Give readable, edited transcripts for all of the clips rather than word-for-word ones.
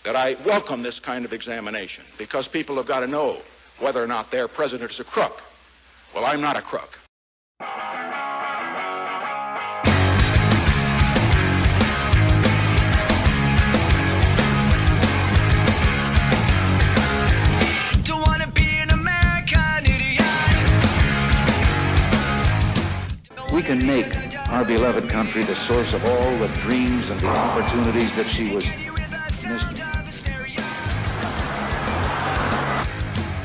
that I welcome this kind of examination, because people have got to know whether or not their president is a crook. Well, I'm not a crook. We can make our beloved country the source of all the dreams and the opportunities that she was missing.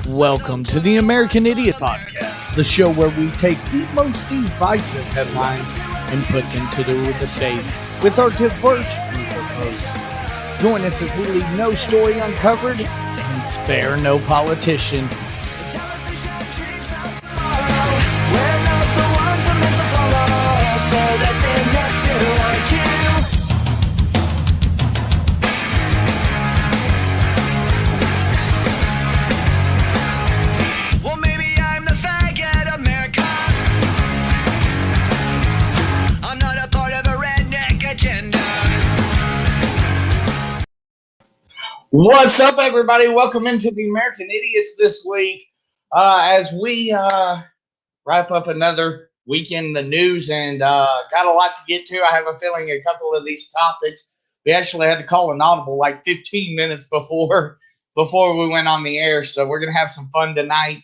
Welcome to the American Idiot Podcast, the show where we take the most divisive headlines and put them to the debate with our diverse group of hosts. Join us as we leave no story uncovered and spare no politician. What's up, everybody? Welcome into the American Idiots this week. As we wrap up another week in the news and got a lot to get to. I have a feeling a couple of these topics, we actually had to call an audible like 15 minutes before we went on the air. So we're going to have some fun tonight.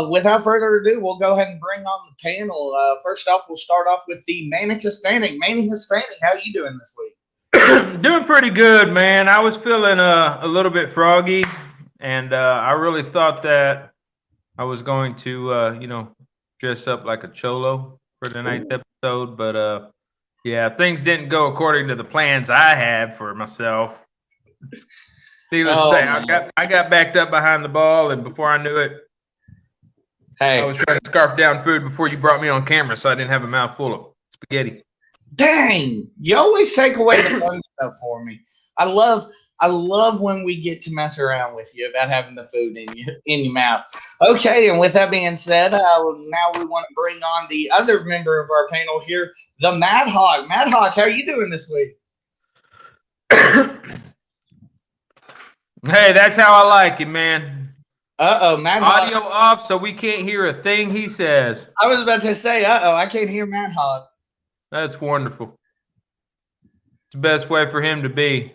Without further ado, we'll go ahead and bring on the panel. First off, we'll start off with the Manic Hispanic. Manny Hispanic, how are you doing this week? Doing pretty good, man. I was feeling a little bit froggy, and I really thought that I was going to, dress up like a cholo for tonight's episode. But, yeah, things didn't go according to the plans I had for myself. Needless to say, I got backed up behind the ball, and before I knew it, I was trying to scarf down food before you brought me on camera, so I didn't have a mouthful of spaghetti. Dang, you always take away the fun stuff for me. I love when we get to mess around with you about having the food in your mouth. Okay, and with that being said, now we want to bring on the other member of our panel here, the Mad Hawk. Mad Hawk, how are you doing this week? Hey, that's how I like it, man. Mad Hawk. Audio off so we can't hear a thing he says. I was about to say, I can't hear Mad Hawk. That's wonderful. It's the best way for him to be.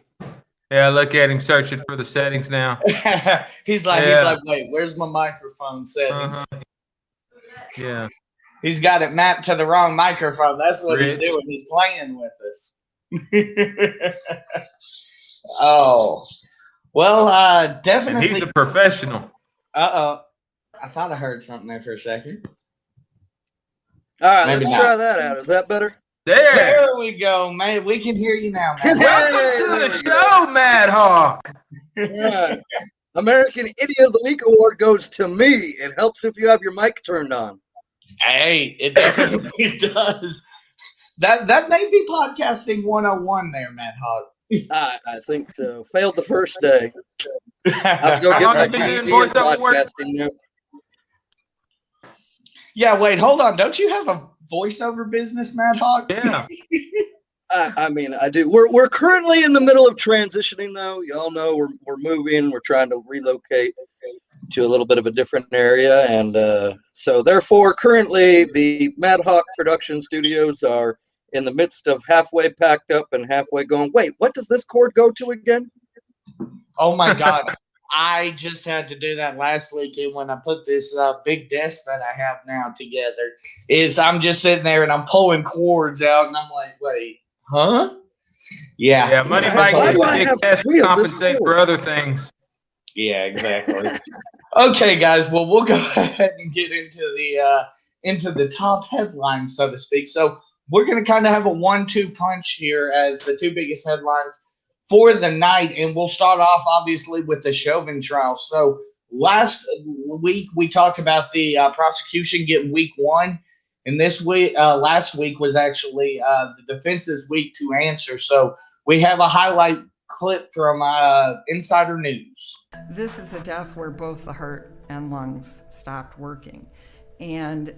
Yeah, look at him searching for the settings now. he's like, wait, where's my microphone settings? Yeah. He's got it mapped to the wrong microphone. That's what he's doing. He's playing with us. Oh. Well, definitely. And he's a professional. I thought I heard something there for a second. All right, maybe let's try that out. Is that better? There we go, man. We can hear you now, man. Welcome to the show, Mad Hawk. Yeah. American Idiot of the Week award goes to me. It helps if you have your mic turned on. Hey, it definitely does. That may be podcasting 101 there, Mad Hawk. I think so. Failed the first day. I have to go get my GED in podcasting now. Yeah, wait, hold on. Don't you have a voiceover business, Mad Hawk? Yeah. I mean, I do. We're currently in the middle of transitioning, though. Y'all know we're moving. We're trying to relocate to a little bit of a different area, and so therefore, currently the Mad Hawk production studios are in the midst of halfway packed up and halfway going. Wait, what does this cord go to again? Oh my God. I just had to do that last weekend when I put this big desk that I have now together. I'm just sitting there and I'm pulling cords out and I'm like, wait, huh? Yeah. Yeah, money bike is a big desk to compensate for other things. Yeah, exactly. Okay, guys. Well, we'll go ahead and get into the top headlines, so to speak. So we're going to kind of have a 1-2 punch here as the two biggest headlines for the night, and we'll start off obviously with the Chauvin trial. So last week we talked about the prosecution getting week one, and last week was actually the defense's week to answer. So we have a highlight clip from Insider News. This is a death where both the heart and lungs stopped working, and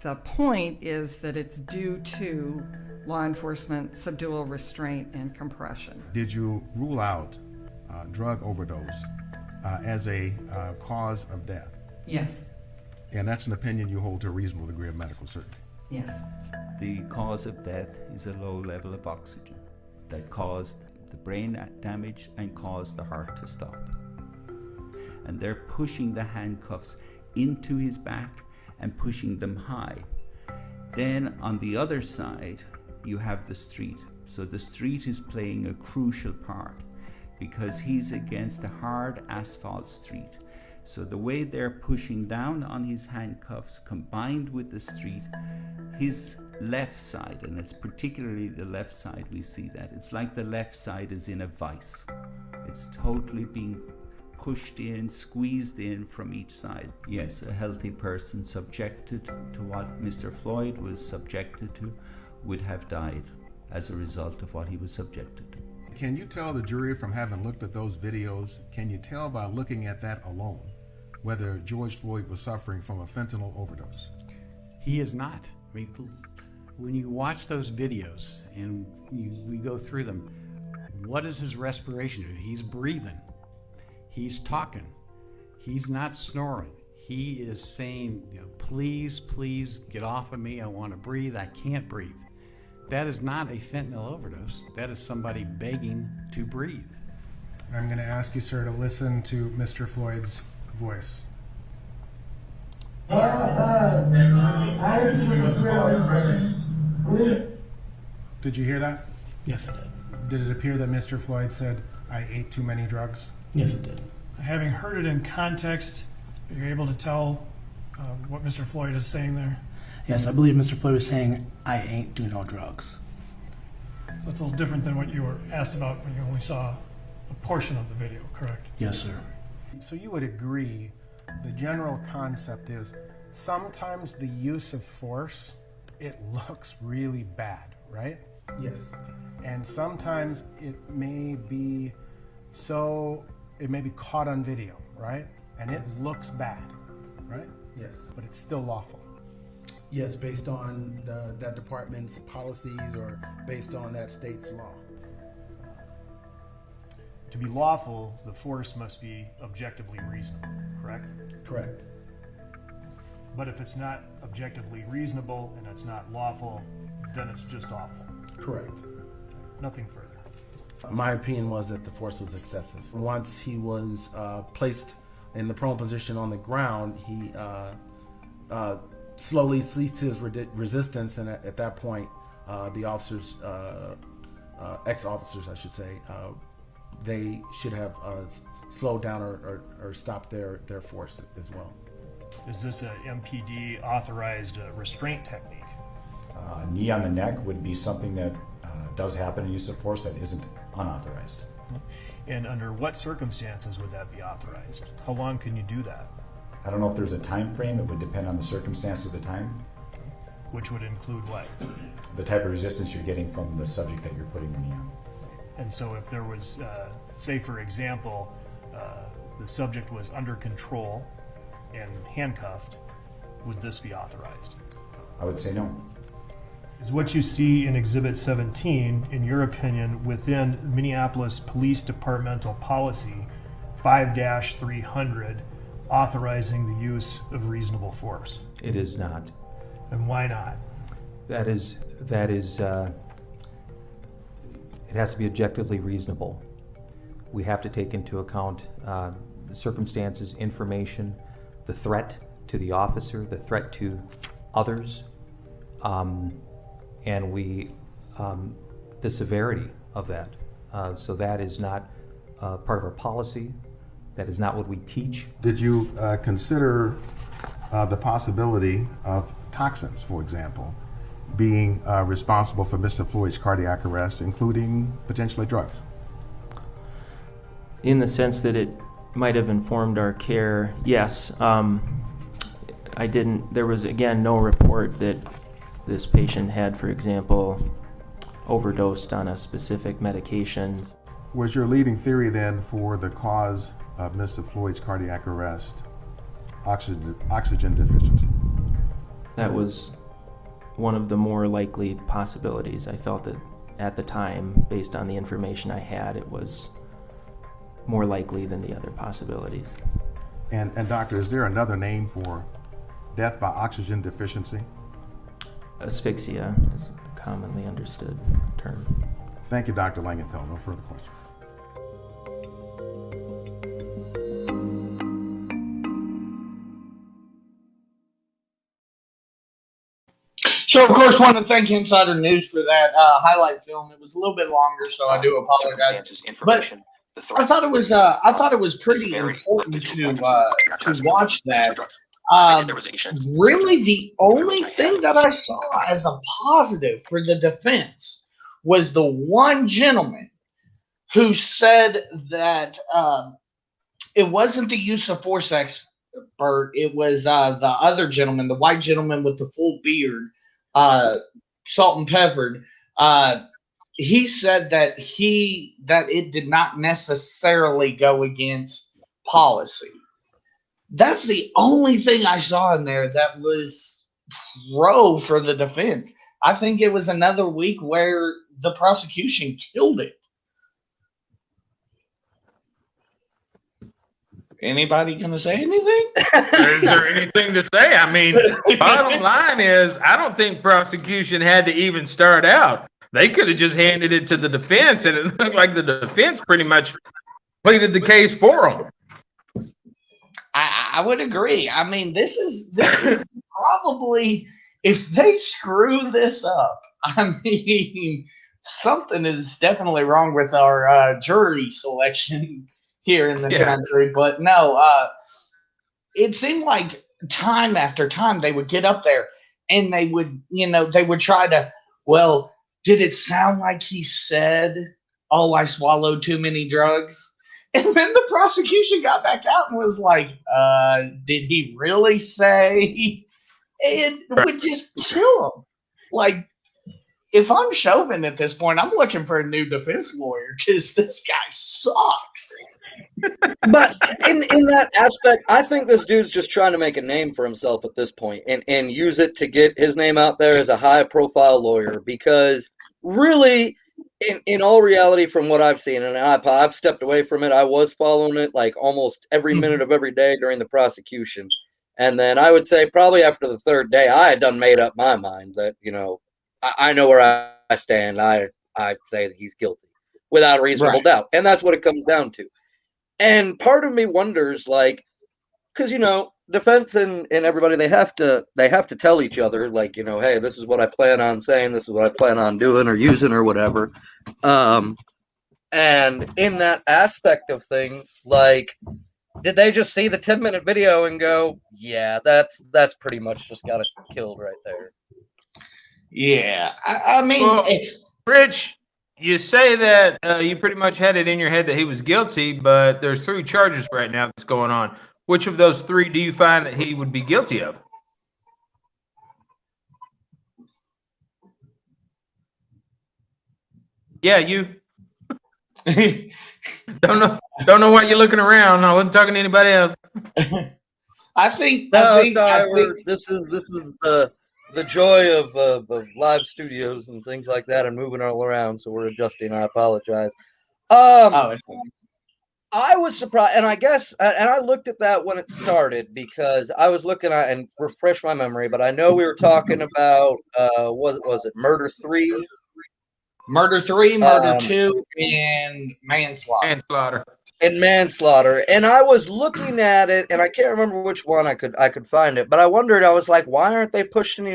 the point is that it's due to law enforcement subdual, restraint, and compression. Did you rule out drug overdose as a cause of death. Yes. And that's an opinion you hold to a reasonable degree of medical certainty. Yes. The cause of death is a low level of oxygen that caused the brain damage and caused the heart to stop. And they're pushing the handcuffs into his back and pushing them high. Then on the other side, you have the street. So the street is playing a crucial part because he's against a hard asphalt street. So the way they're pushing down on his handcuffs combined with the street, his left side, and it's particularly the left side we see that. It's like the left side is in a vice. It's totally being pushed in, squeezed in from each side. Yes, a healthy person subjected to what Mr. Floyd was subjected to would have died as a result of what he was subjected to. Can you tell the jury from having looked at those videos, can you tell by looking at that alone whether George Floyd was suffering from a fentanyl overdose? He is not. I mean, when you watch those videos and we go through them, what is his respiration? He's breathing. He's talking. He's not snoring. He is saying, please, please get off of me. I want to breathe. I can't breathe. That is not a fentanyl overdose. That is somebody begging to breathe. I'm going to ask you, sir, to listen to Mr. Floyd's voice. Did you hear that? Yes, I did. Did it appear that Mr. Floyd said, "I ate too many drugs"? Yes, it did. Having heard it in context, are you able to tell what Mr. Floyd is saying there? Yes, I believe Mr. Floyd was saying, "I ain't doing no drugs." So it's a little different than what you were asked about when you only saw a portion of the video, correct? Yes, sir. So you would agree the general concept is sometimes the use of force, it looks really bad, right? Yes. And sometimes it may be caught on video, right? And it looks bad, right? Yes. But it's still lawful. Yes, based on that department's policies or based on that state's law. To be lawful, the force must be objectively reasonable, correct? Correct. But if it's not objectively reasonable and it's not lawful, then it's just awful. Correct. Nothing further. My opinion was that the force was excessive. Once he was placed in the prone position on the ground, he slowly ceased his resistance, and at that point, the officers, ex-officers, I should say, they should have slowed down or stopped their force as well. Is this a MPD authorized restraint technique? Knee on the neck would be something that does happen in use of force that isn't unauthorized. And under what circumstances would that be authorized? How long can you do that? I don't know if there's a time frame. It would depend on the circumstances of the time. Which would include what? The type of resistance you're getting from the subject that you're putting the knee on. And so if there was, say for example, the subject was under control and handcuffed, would this be authorized? I would say no. Is what you see in Exhibit 17, in your opinion, within Minneapolis Police Departmental Policy 5-300, authorizing the use of reasonable force? It is not. And why not? That is, it has to be objectively reasonable. We have to take into account circumstances, information, the threat to the officer, the threat to others, and the severity of that. So that is not part of our policy. That is not what we teach. Did you consider the possibility of toxins, for example, being responsible for Mr. Floyd's cardiac arrest, including potentially drugs? In the sense that it might have informed our care, yes. There was, again, no report that this patient had, for example, overdosed on a specific medication. Was your leading theory then for the cause of Mr. Floyd's cardiac arrest oxygen deficiency? That was one of the more likely possibilities. I felt that at the time, based on the information I had, it was more likely than the other possibilities. And doctor, is there another name for death by oxygen deficiency? Asphyxia is a commonly understood term. Thank you, Dr. Langenfeld. No further questions. So, of course, want to thank Insider News for that highlight film. It was a little bit longer, so I do apologize. But I thought it was pretty important to watch that. Really, the only thing that I saw as a positive for the defense was the one gentleman who said that it wasn't the use of force expert. It was the other gentleman, the white gentleman with the full beard, salt and peppered. He said that it did not necessarily go against policy. That's the only thing I saw in there that was pro for the defense. I think it was another week where the prosecution killed it. Anybody going to say anything? Is there anything to say? I mean, bottom line is, I don't think prosecution had to even start out. They could have just handed it to the defense, and it looked like the defense pretty much pleaded the case for them. I would agree. I mean, this is probably, if they screw this up, I mean, something is definitely wrong with our jury selection here in this country. But no, it seemed like time after time they would get up there and they would try to, well, did it sound like he said, "Oh, I swallowed too many drugs"? And then the prosecution got back out and was like, did he really say? And would just kill him. Like, if I'm Chauvin at this point, I'm looking for a new defense lawyer because this guy sucks. But in that aspect, I think this dude's just trying to make a name for himself at this point and use it to get his name out there as a high-profile lawyer, because really, in all reality, from what I've seen, and I've stepped away from it, I was following it like almost every minute of every day during the prosecution. And then I would say probably after the third day, I had done made up my mind that, I know where I stand. I say that he's guilty without a reasonable doubt. And that's what it comes down to. And part of me wonders, like, because, defense and everybody, they have to tell each other, like, hey, this is what I plan on saying, this is what I plan on doing or using or whatever. And in that aspect of things, like, did they just see the 10-minute video and go, yeah, that's pretty much just got us killed right there? Yeah, I mean, well, Rich, you say that you pretty much had it in your head that he was guilty, but there's 3 charges right now that's going on. Which of those 3 do you find that he would be guilty of? Yeah, you. Don't know why you're looking around. I wasn't talking to anybody else. I think this is the joy of live studios and things like that and moving all around, so we're adjusting. I apologize. I was surprised, and I guess, and I looked at that when it started because I was looking at and refresh my memory, but I know we were talking about was it Murder 3? Murder 3, Murder 2, and manslaughter. Manslaughter. And I was looking at it, and I can't remember which one I could find it, but I wondered, I was like, why aren't they pushing,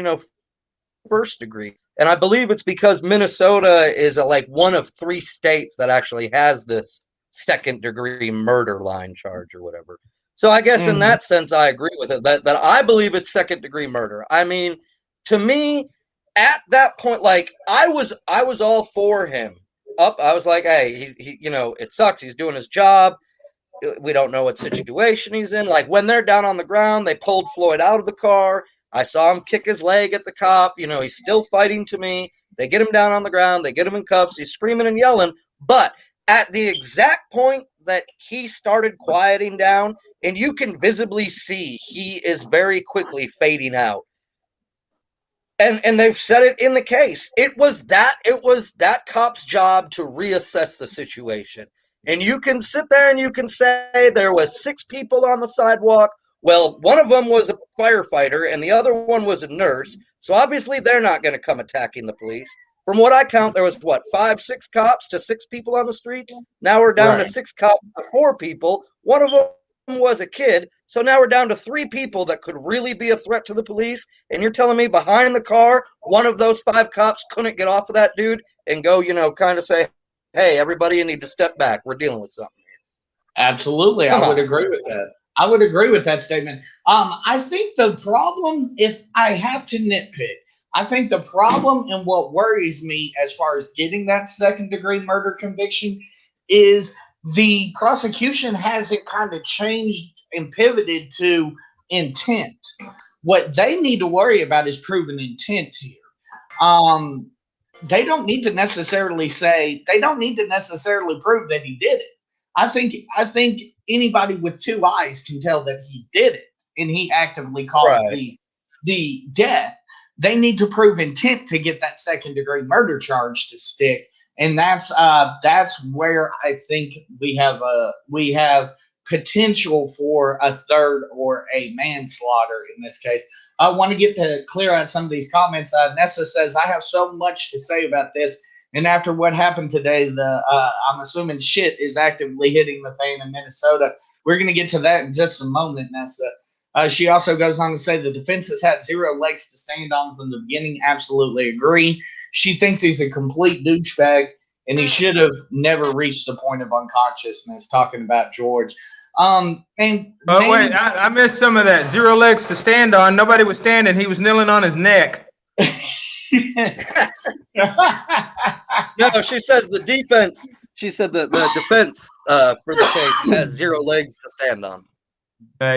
first degree? And I believe it's because Minnesota is like one of 3 states that actually has this second degree murder line charge or whatever. So I guess in that sense, I agree with it, that I believe it's second degree murder. I mean, to me, at that point, like, I was all for him. I was like, hey, he it sucks. He's doing his job. We don't know what situation he's in. Like, when they're down on the ground, they pulled Floyd out of the car. I saw him kick his leg at the cop. He's still fighting to me. They get him down on the ground. They get him in cuffs. He's screaming and yelling. But at the exact point that he started quieting down, and you can visibly see he is very quickly fading out. And they've said it in the case. It was that cop's job to reassess the situation. And you can sit there and you can say there was 6 people on the sidewalk. Well, one of them was a firefighter and the other one was a nurse. So obviously they're not going to come attacking the police. From what I count, there was, 5, 6 cops to 6 people on the street. Now we're down to 6 cops to 4 people. One of them was a kid. So now we're down to 3 people that could really be a threat to the police. And you're telling me behind the car, one of those 5 cops couldn't get off of that dude and go, kind of say, hey, everybody, you need to step back. We're dealing with something. Absolutely. I would agree with that. I would agree with that statement. I think the problem, if I have to nitpick, I think the problem and what worries me as far as getting that second-degree murder conviction is the prosecution hasn't kind of changed and pivoted to intent. What they need to worry about is proven intent here. They don't need to necessarily prove that he did it. I think anybody with 2 eyes can tell that he did it and he actively caused the death. They need to prove intent to get that second-degree murder charge to stick, and that's where I think we have potential for a third or a manslaughter in this case. I want to get to clear out some of these comments. Nessa says, I have so much to say about this, and after what happened today, I'm assuming shit is actively hitting the fan in Minnesota. We're going to get to that in just a moment, Nessa. She also goes on to say the defense has had 0 legs to stand on from the beginning. Absolutely agree. She thinks he's a complete douchebag, and he should have never reached the point of unconsciousness, talking about George. Wait, I missed some of that. 0 legs to stand on. Nobody was standing. He was kneeling on his neck. No, she says the defense. She said the defense for the case has 0 legs to stand on.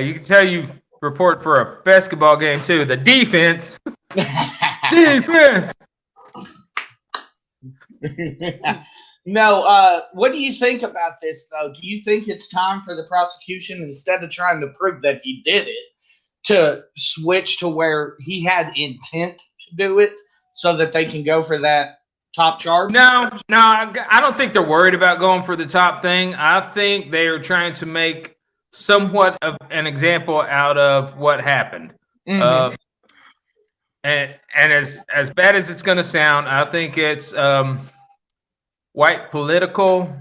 You can tell you report for a basketball game too. The defense. Defense. No, what do you think about this, though? Do you think it's time for the prosecution, instead of trying to prove that he did it, to switch to where he had intent to do it so that they can go for that top charge? No, I don't think they're worried about going for the top thing. I think they are trying to make somewhat of an example out of what happened. Mm-hmm. And as bad as it's going to sound, I think it's white political,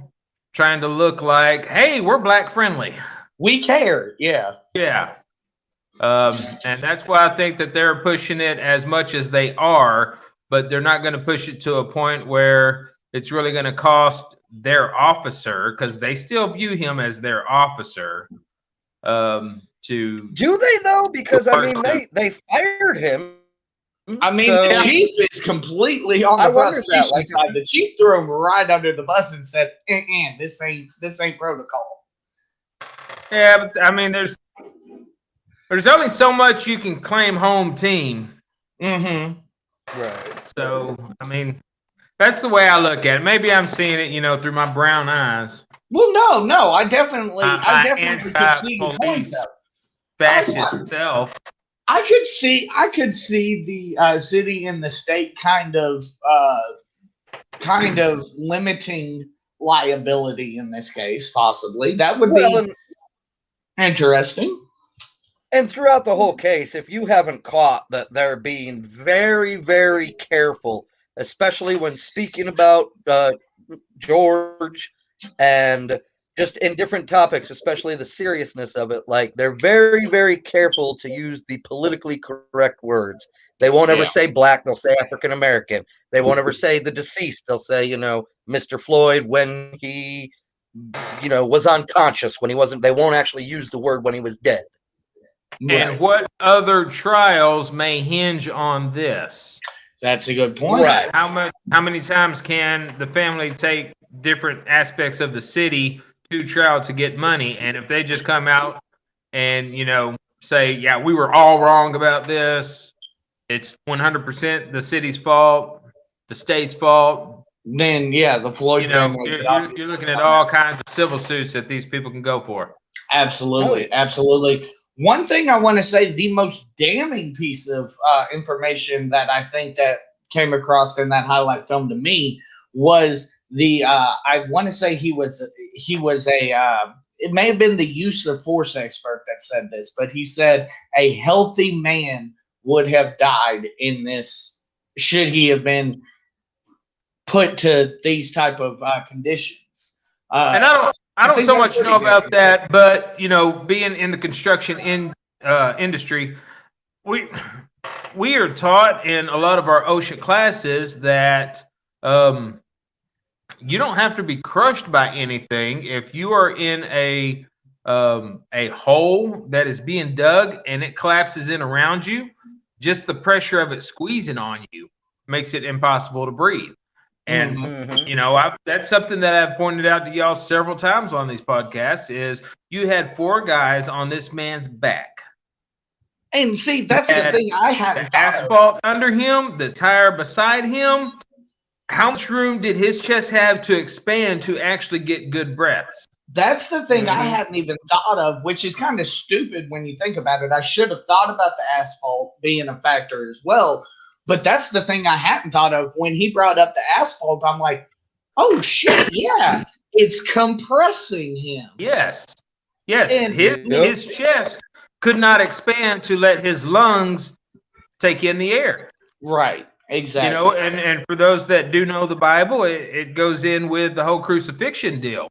trying to look like, hey, we're black friendly. We care. Yeah. And that's why I think that they're pushing it as much as they are, but they're not going to push it to a point where it's really going to cost their officer, because they still view him as their officer. Do they though? Because I mean, they fired him. I mean, the chief is completely on the prosecution side. The chief threw him right under the bus and said, "This ain't protocol." Yeah, but I mean, there's only so much you can claim home team. Mm-hmm. Right. So I mean, that's the way I look at it. Maybe I'm seeing it, through my brown eyes. Well, no, I definitely could see the point of fascist itself. I could see the city and the state kind of limiting liability in this case, possibly. That would be interesting. And throughout the whole case, if you haven't caught that they're being very, very careful, especially when speaking about George and just in different topics, especially the seriousness of it, like they're very, very careful to use the politically correct words. They won't ever say black, they'll say African American. They won't ever say the deceased, they'll say, Mr. Floyd when he, was unconscious, when he wasn't. They won't actually use the word when he was dead. And what other trials may hinge on this? That's a good point. Right. How many times can the family take different aspects of the city to trial to get money? And if they just come out and say, yeah, we were all wrong about this, it's 100% the city's fault, the state's fault, then the Floyd family. You're looking at all kinds of civil suits that these people can go for. Absolutely. One thing I want to say, the most damning piece of information that I think that came across in that highlight film to me was I want to say he was a it may have been the use of force expert that said this, but he said a healthy man would have died in this should he have been put to these type of conditions. And I don't so much know about that, but being in the construction industry, we are taught in a lot of our OSHA classes that you don't have to be crushed by anything if you are in a hole that is being dug and it collapses in around you. Just the pressure of it squeezing on you makes it impossible to breathe. And that's something that I've pointed out to y'all several times on these podcasts is you had 4 guys on this man's back. And see, that's the thing I had. The asphalt under him, the tire beside him. How much room did his chest have to expand to actually get good breaths? That's the thing I hadn't even thought of, which is kind of stupid when you think about it. I should have thought about the asphalt being a factor as well. But that's the thing I hadn't thought of. When he brought up the asphalt, I'm like, oh, shit, yeah. It's compressing him. Yes. And his chest could not expand to let his lungs take in the air. Right. Exactly. And for those that do know the Bible, it goes in with the whole crucifixion deal.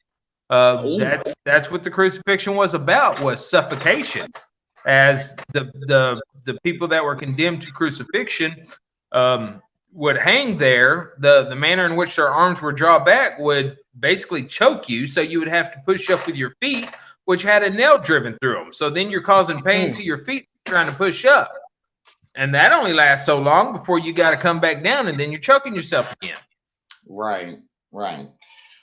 That's what the crucifixion was about, was suffocation. As the people that were condemned to crucifixion would hang there, the manner in which their arms were drawn back would basically choke you, so you would have to push up with your feet, which had a nail driven through them. So then you're causing pain to your feet trying to push up. And that only lasts so long before you got to come back down, and then you're choking yourself again. Right.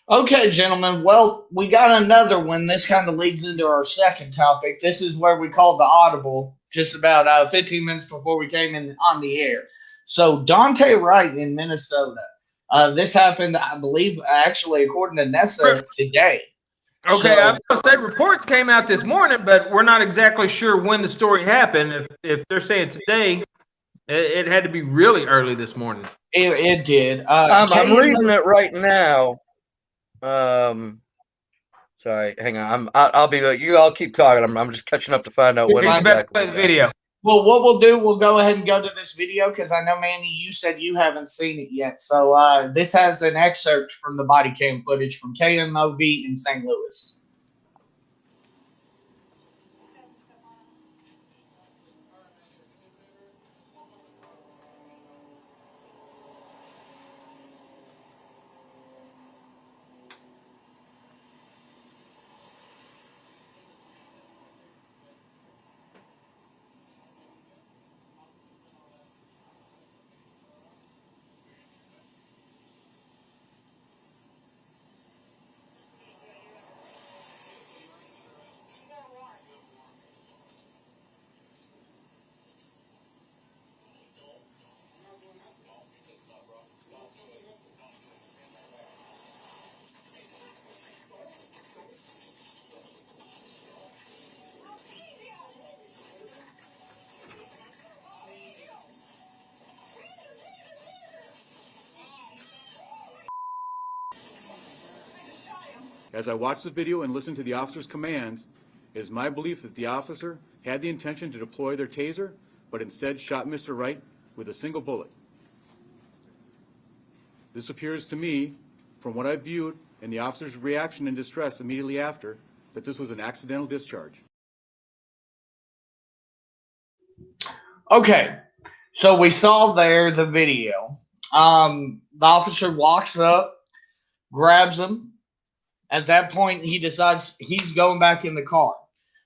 Okay, gentlemen. Well, we got another one. This kind of leads into our second topic. This is where we called the audible just about 15 minutes before we came in on the air. So Dante Wright in Minnesota. This happened, I believe, actually, according to Nessa, today. Okay, I was going to say reports came out this morning, but we're not exactly sure when the story happened. If they're saying today, it had to be really early this morning. It did. I'm reading it right now. Sorry, hang on. I'll be. You all keep talking. I'm just catching up to find out when exactly. Play the video. Well, what we'll do, we'll go ahead and go to this video because I know, Manny, you said you haven't seen it yet. So this has an excerpt from the body cam footage from KMOV in St. Louis. As I watched the video and listened to the officer's commands, it is my belief that the officer had the intention to deploy their taser, but instead shot Mr. Wright with a single bullet. This appears to me, from what I viewed and the officer's reaction and distress immediately after, that this was an accidental discharge. Okay, so we saw there the video. The officer walks up, grabs him. At that point, he decides he's going back in the car.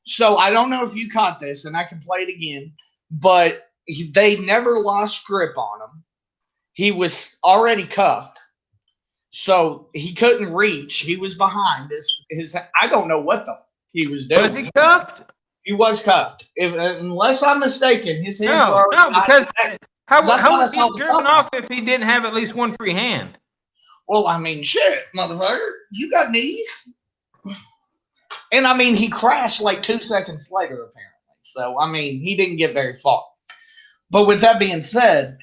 So I don't know if you caught this, and I can play it again, but they never lost grip on him. He was already cuffed, so he couldn't reach. He was behind his. I don't know what he was doing. Was he cuffed? He was cuffed. Unless I'm mistaken, his hands were no, because how was he driven driven off if he didn't have at least one free hand? Well, I mean, shit, motherfucker. You got knees. And, I mean, he crashed like 2 seconds later, apparently. So, I mean, he didn't get very far. But with that being said,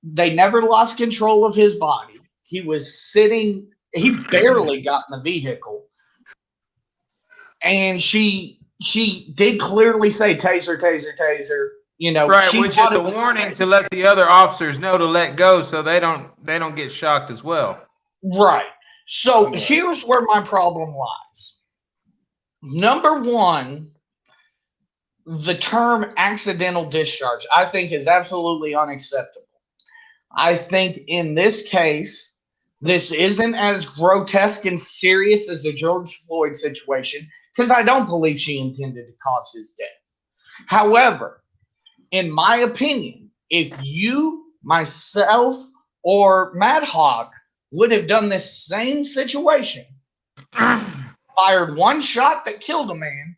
they never lost control of his body. He was sitting he barely got in the vehicle. And she did clearly say taser, taser, taser. You know, Right, she which is a warning to let the other officers know to let go so they don't get shocked as well. Right. So here's where my problem lies. Number one, the term accidental discharge, I think, is absolutely unacceptable. I think in this case, this isn't as grotesque and serious as the George Floyd situation, because I don't believe she intended to cause his death. However, in my opinion, if you, myself, or Mad Hog would have done this same situation, fired one shot that killed a man,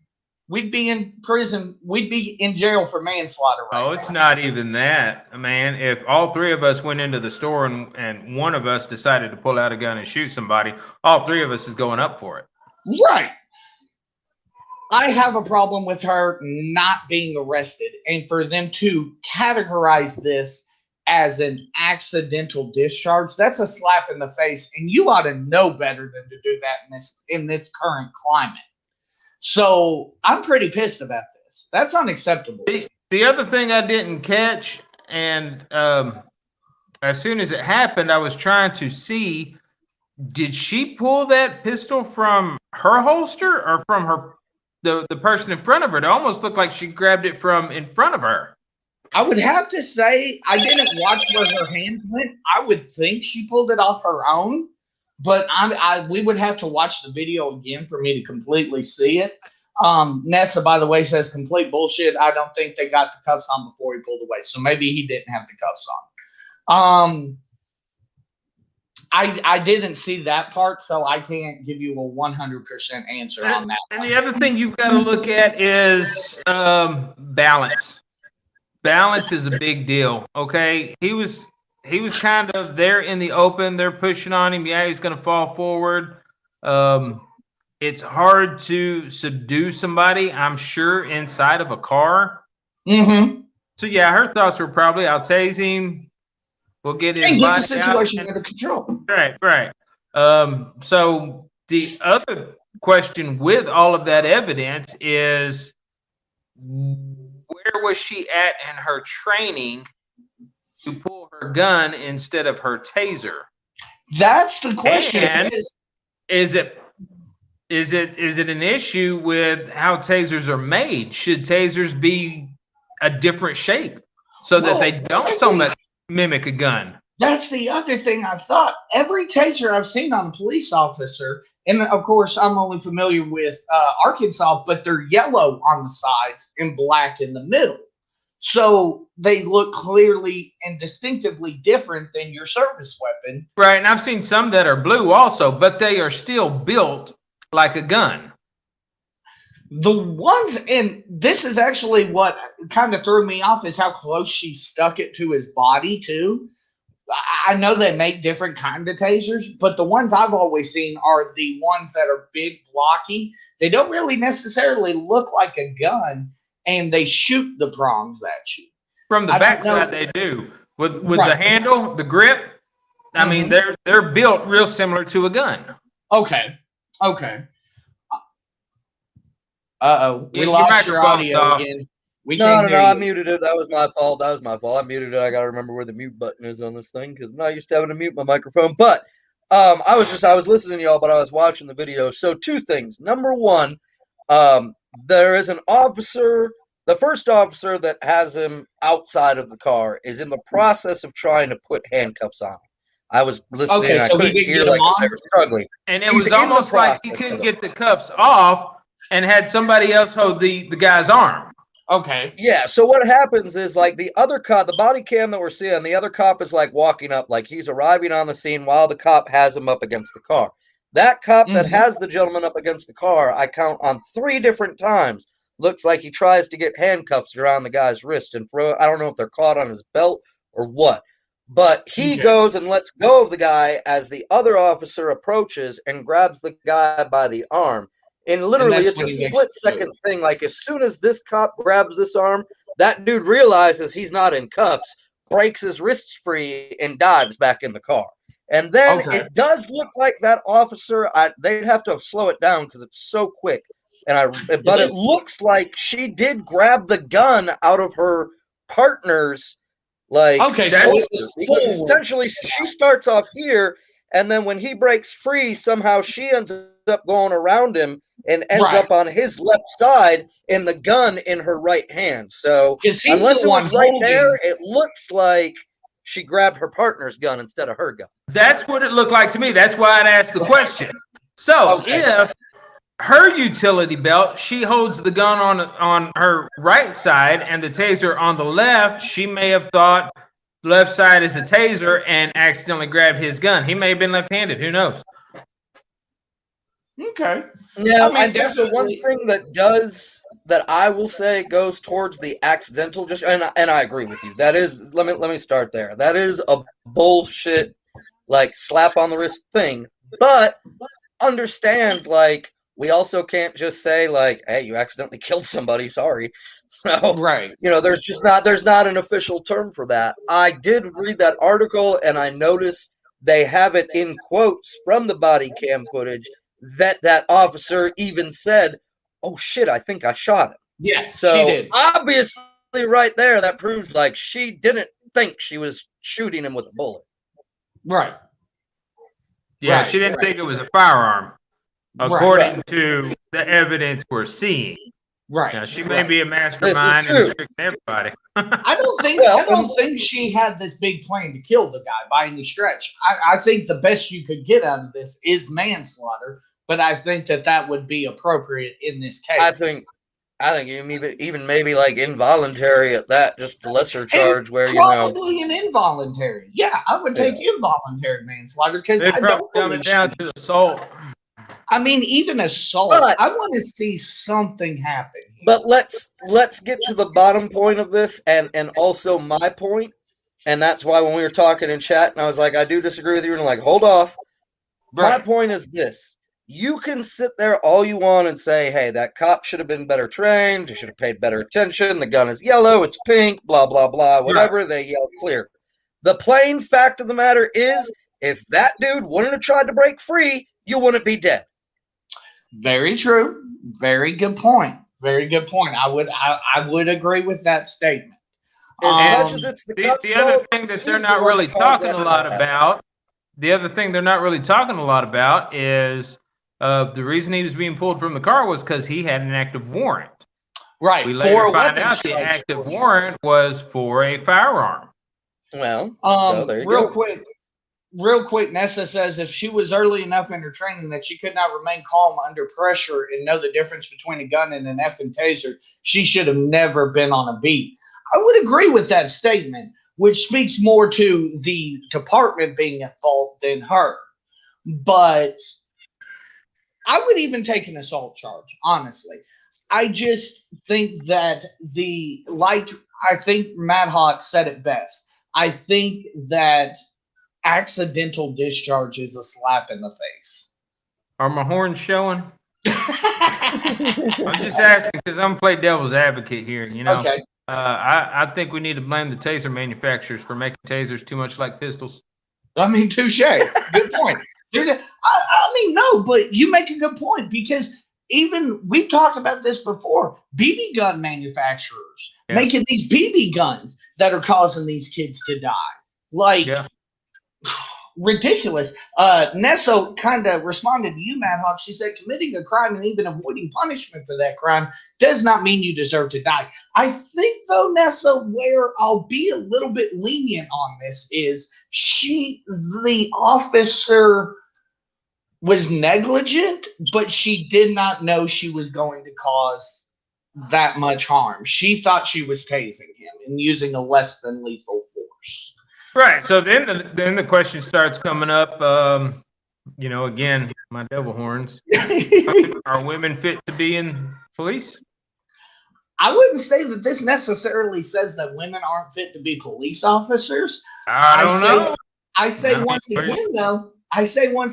we'd be in prison. We'd be in jail for manslaughter. Oh, it's not even that, man. If all three of us went into the store and one of us decided to pull out a gun and shoot somebody, all three of us is going up for it. Right. I have a problem with her not being arrested, and for them to categorize this as an accidental discharge, that's a slap in the face, and you ought to know better than to do that in this current climate. So I'm pretty pissed about this. That's unacceptable. The other thing I didn't catch, and as soon as it happened, I was trying to see, did she pull that pistol from her holster or from the person in front of her? It almost looked like she grabbed it from in front of her. I would have to say I didn't watch where her hands went. I would think she pulled it off her own, but we would have to watch the video again for me to completely see it. Nessa, by the way, says complete bullshit. I don't think they got the cuffs on before he pulled away, so maybe he didn't have the cuffs on. I didn't see that part, so I can't give you a 100% answer on that. And the other thing you've got to look at is balance. Balance is a big deal. Okay, he was kind of there in the open. They're pushing on him. Yeah, he's going to fall forward. It's hard to subdue somebody, I'm sure, inside of a car. Mm-hmm. So yeah, her thoughts were probably, I'll tase him. We'll get his and get the body situation out. under control. Right. So the other question with all of that evidence is, where was she at in her training to pull her gun instead of her taser? That's the question. And is it an issue with how tasers are made? Should tasers be a different shape so that they don't so much mimic a gun? That's the other thing I've thought. Every taser I've seen on a police officer, and of course I'm only familiar with Arkansas, but they're yellow on the sides and black in the middle. So they look clearly and distinctively different than your service weapon. Right, and I've seen some that are blue also, but they are still built like a gun. The ones, and this is actually what kind of threw me off, is how close she stuck it to his body too. I know they make different kind of tasers, but the ones I've always seen are the ones that are big, blocky. They don't really necessarily look like a gun, and they shoot the prongs at you. From the backside, they do. With the handle, the grip, I mean, they're built real similar to a gun. Okay. Uh-oh. We lost your audio again. No, I muted it. That was my fault. I muted it. I got to remember where the mute button is on this thing because I'm not used to having to mute my microphone. But I was listening to y'all, but I was watching the video. So 2 things. Number 1, there is an officer. The first officer that has him outside of the car is in the process of trying to put handcuffs on him. I was listening. Okay, and I couldn't hear like they were struggling. And it was almost like he couldn't get the cuffs off and had somebody else hold the guy's arm. Okay. Yeah, so what happens is like the other cop, the body cam that we're seeing, the other cop is like walking up, like he's arriving on the scene while the cop has him up against the car. That cop that has the gentleman up against the car, I count on 3 different times, looks like he tries to get handcuffs around the guy's wrist and I don't know if they're caught on his belt or what. But he goes and lets go of the guy as the other officer approaches and grabs the guy by the arm. And literally, it's a split-second thing. Like, as soon as this cop grabs this arm, that dude realizes he's not in cuffs, breaks his wrists free, and dives back in the car. And then Okay. it does look like that officer, they'd have to slow it down because it's so quick. But it looks like she did grab the gun out of her partner's Okay, so it was because forward. essentially she starts off here, and then when he breaks free, somehow she ends up going around him and ends up on his left side in the gun in her right hand. So he's unless the it was one right holding- there, it looks like she grabbed her partner's gun instead of her gun. That's what it looked like to me. That's why I'd asked the question. So if her utility belt, she holds the gun on her right side and the taser on the left, she may have thought left side is a taser and accidentally grabbed his gun. He may have been left-handed. Who knows? Okay. Now, I mean, think the one thing that I will say goes towards the accidental, and I agree with you. That is, let me start there. That is a bullshit, slap on the wrist thing. But understand, we also can't just say hey, you accidentally killed somebody. Sorry. So there's not an official term for that. I did read that article, and I noticed they have it in quotes from the body cam footage that officer even said, "Oh shit, I think I shot him." Yeah, so she did. Obviously, right there, that proves she didn't think she was shooting him with a bullet. Right. Yeah, she didn't think it was a firearm, according to the evidence we're seeing. Right. Now, she may be a mastermind and restricting everybody. I don't think she had this big plan to kill the guy by any stretch. I think the best you could get out of this is manslaughter, but I think that would be appropriate in this case. I think even maybe involuntary at that, just the lesser charge where probably an involuntary. Yeah, I would take involuntary manslaughter because I don't coming down to assault. I mean, even assault. I want to see something happen. But let's get to the bottom point of this, and also my point, and that's why when we were talking in chat, and I was like, I do disagree with you, and hold off. Right. My point is this: you can sit there all you want and say, hey, that cop should have been better trained, he should have paid better attention. The gun is yellow, it's pink, blah blah blah, whatever. They yell clear. The plain fact of the matter is, if that dude wouldn't have tried to break free, you wouldn't be dead. Very true. Very good point. Very good point. I would agree with that statement. The other thing that they're not really talking a lot about. The other thing they're not really talking a lot about is the reason he was being pulled from the car was because he had an active warrant. Right. We later find out the active warrant was for a firearm. Well, Real quick, Nessa says if she was early enough in her training that she could not remain calm under pressure and know the difference between a gun and an effing taser, she should have never been on a beat. I would agree with that statement, which speaks more to the department being at fault than her. But I would even take an assault charge, honestly. I just think that I think Mad Hawk said it best. I think that accidental discharge is a slap in the face. Are my horns showing? I'm just asking because I'm playing devil's advocate here. Okay. I think we need to blame the taser manufacturers for making tasers too much like pistols. I mean, touche. Good point. No, but you make a good point because even we've talked about this before. BB gun manufacturers making these BB guns that are causing these kids to die. Ridiculous. Nesso kind of responded to you, Mad Hawk. She said, committing a crime and even avoiding punishment for that crime does not mean you deserve to die. I think, though, Nessa, where I'll be a little bit lenient on this is the officer was negligent, but she did not know she was going to cause that much harm. She thought she was tasing him and using a less than lethal force. Right. So then the question starts coming up. Again, my devil horns. Are women fit to be in police? I wouldn't say that this necessarily says that women aren't fit to be police officers. I don't know. I say once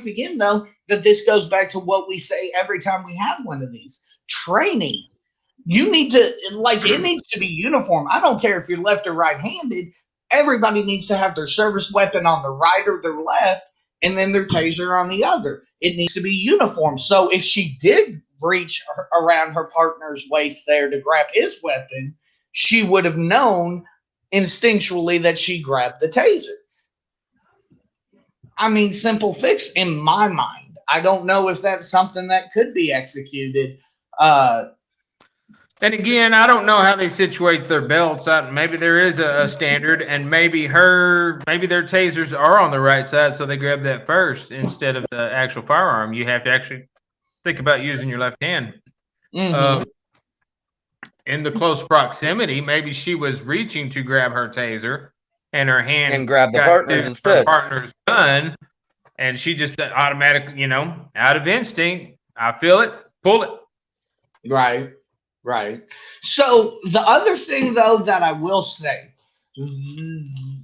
again though that this goes back to what we say every time we have one of these. Training. You need to it needs to be uniform. I don't care if you're left or right-handed. Everybody needs to have their service weapon on the right or their left, and then their taser on the other. It needs to be uniform. So if she did reach around her partner's waist there to grab his weapon, she would have known instinctually that she grabbed the taser. I mean, simple fix in my mind. I don't know if that's something that could be executed. And again, I don't know how they situate their belts. Maybe there is a standard, and maybe their tasers are on the right side, so they grab that first instead of the actual firearm. You have to actually think about using your left hand. Mm-hmm. In the close proximity, maybe she was reaching to grab her taser, and her hand and grab the got partner's to instead. her partner's gun, and she just automatically, out of instinct, I feel it, pull it. Right. So the other thing, though, that I will say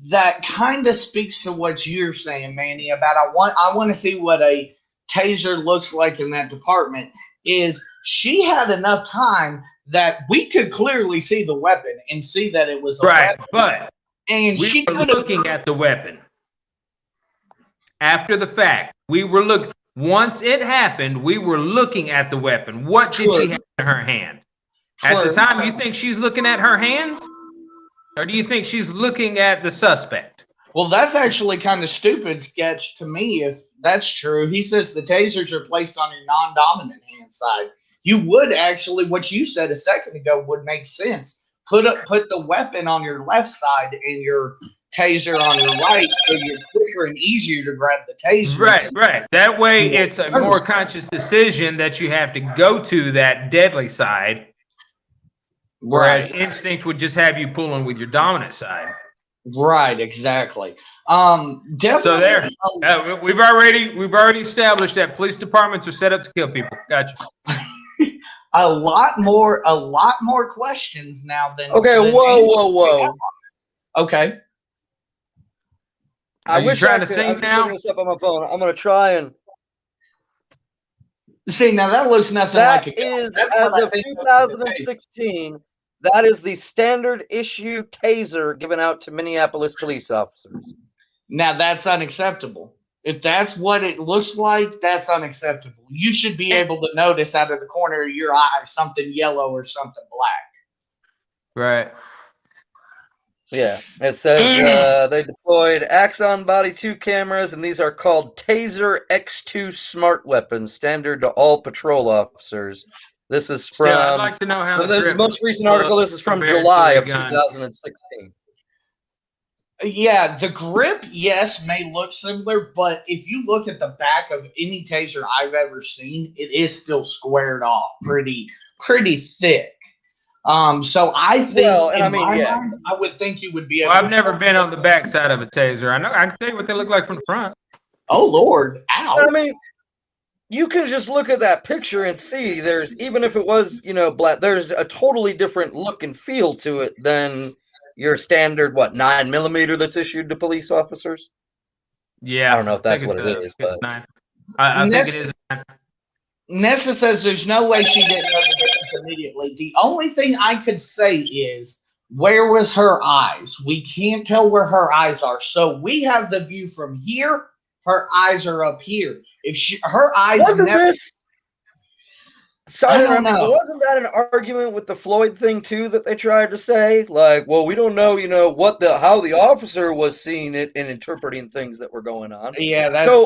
that kind of speaks to what you're saying, Manny, about I want to see what a taser looks like in that department, is she had enough time that we could clearly see the weapon and see that it was a weapon. But and we were looking at the weapon after the fact. Once it happened, we were looking at the weapon. What did she have in her hand? At the time, you think she's looking at her hands? Or do you think she's looking at the suspect? Well, that's actually kind of stupid, Sketch, to me, if that's true. He says the tasers are placed on your non-dominant hand side. You would actually, what you said a second ago would make sense. Put the weapon on your left side and your taser on your right, so you're quicker and easier to grab the taser. Right. That way, it's a more conscious decision that you have to go to that deadly side. Whereas instinct would just have you pulling with your dominant side. Right, exactly. Definitely. So there, we've already established that police departments are set up to kill people. Gotcha. a lot more questions now than. Okay, whoa. Okay. I wish trying I to could. sing I'm now? looking this up on my phone. I'm gonna try and. See, now that looks nothing That like a gun. is, That's as what I of think 2016, that is the standard issue taser given out to Minneapolis police officers. Now that's unacceptable. If that's what it looks like, that's unacceptable. You should be able to notice out of the corner of your eye something yellow or something black. Right. Yeah, it says they deployed Axon Body 2 cameras, and these are called Taser X2 smart weapons, standard to all patrol officers. This is from I'd like to know how the most recent article. This is from July of 2016. Yeah, the grip, yes, may look similar, but if you look at the back of any taser I've ever seen, it is still squared off, pretty thick. So I think, mind, I would think you would be able. I've never been on the back side of a taser. I can tell you what they look like from the front. Oh Lord, ow! I mean, you can just look at that picture and see there's, even if it was, black, there's a totally different look and feel to it than your standard 9mm that's issued to police officers. Yeah, I don't know if that's what it is, but I think it is. Nessa says there's no way she didn't know the difference immediately. The only thing I could say is, where was her eyes? We can't tell where her eyes are. So we have the view from here. Her eyes are up here. If her eyes wasn't never, this? Sorry, I don't know. Wasn't that an argument with the Floyd thing too that they tried to say? Like, well, we don't know, how the officer was seeing it and interpreting things that were going on. Yeah, that's so.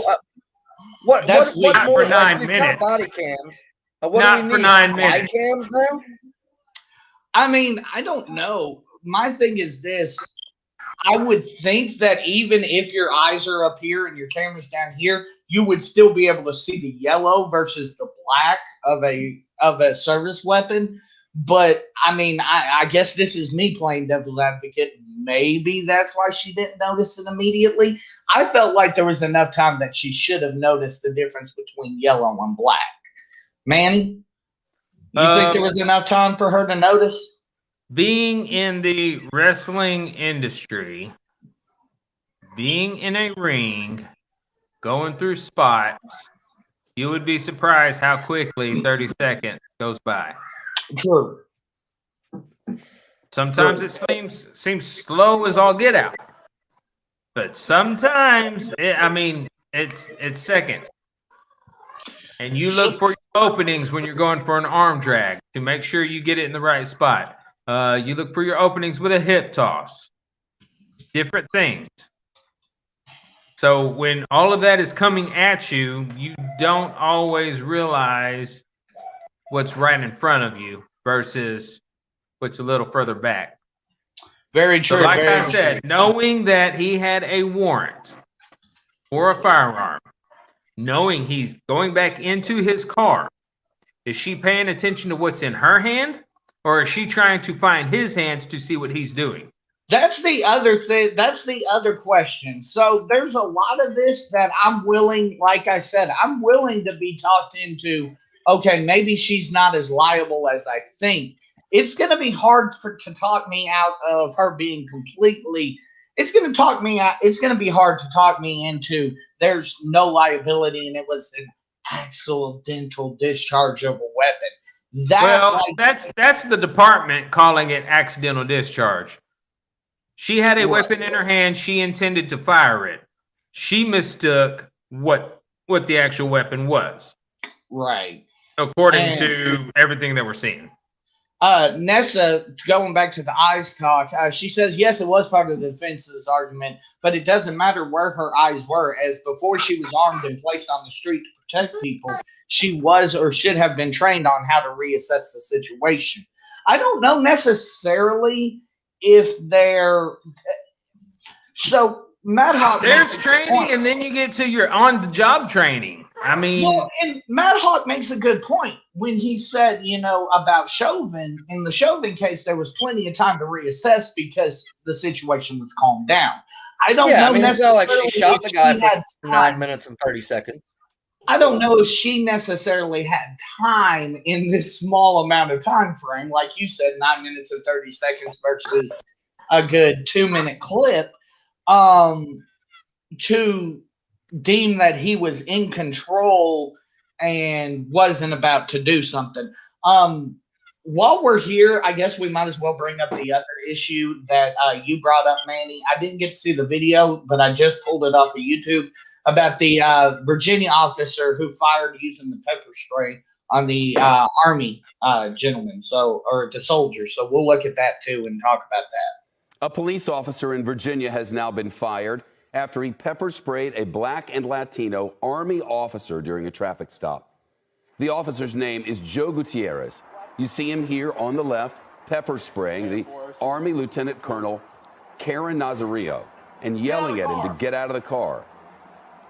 What more? For 9 minutes. We've got body cams. What not do we for need? 9 minutes. Body cams now? I mean, I don't know. My thing is this. I would think that even if your eyes are up here and your camera's down here, you would still be able to see the yellow versus the black of a service weapon. But I mean, I guess this is me playing devil's advocate. Maybe that's why she didn't notice it immediately. I felt like there was enough time that she should have noticed the difference between yellow and black. Manny, you think there was enough time for her to notice? Being in the wrestling industry, being in a ring, going through spots, you would be surprised how quickly 30 seconds goes by. True. Sometimes it seems slow as all get out. But sometimes, it's seconds. And you look for your openings when you're going for an arm drag to make sure you get it in the right spot. You look for your openings with a hip toss. Different things. So when all of that is coming at you, you don't always realize what's right in front of you versus what's a little further back. Very true. So like very I said, true. knowing that he had a warrant for a firearm, knowing he's going back into his car, is she paying attention to what's in her hand, or is she trying to find his hands to see what he's doing? That's the other thing. That's the other question. So there's a lot of this that I'm willing, like I said, I'm willing to be talked into. Okay, maybe she's not as liable as I think. It's going to be hard to talk me out of her being completely. It's going to talk me out. It's going to be hard to talk me into there's no liability and it was an accidental discharge of a weapon. That's the department calling it accidental discharge. She had a weapon in her hand. She intended to fire it. She mistook what the actual weapon was. Right. According to everything that we're seeing. Nessa, going back to the eyes talk, she says, yes, it was part of the defense's argument, but it doesn't matter where her eyes were, as before she was armed and placed on the street to protect people, she was or should have been trained on how to reassess the situation. I don't know necessarily if they're so Matt Hawk. There's training, and then you get to your on-the-job training. I mean, well, and Matt Hawk makes a good point when he said, about Chauvin. In the Chauvin case, there was plenty of time to reassess because the situation was calmed down. I don't know. I mean, it's not like she shot the guy for 9 minutes and 30 seconds. I don't know if she necessarily had time in this small amount of time frame, like you said, 9 minutes and 30 seconds versus a good 2-minute clip, to deem that he was in control and wasn't about to do something. While we're here, I guess we might as well bring up the other issue that you brought up, Manny. I didn't get to see the video, but I just pulled it off of YouTube about the Virginia officer who fired using the pepper spray on the Army gentleman, or the soldier. So we'll look at that too and talk about that. A police officer in Virginia has now been fired after he pepper sprayed a black and Latino Army officer during a traffic stop. The officer's name is Joe Gutierrez. You see him here on the left, pepper spraying the Army Lieutenant Colonel Karen Nazario and yelling at him to get out of the car.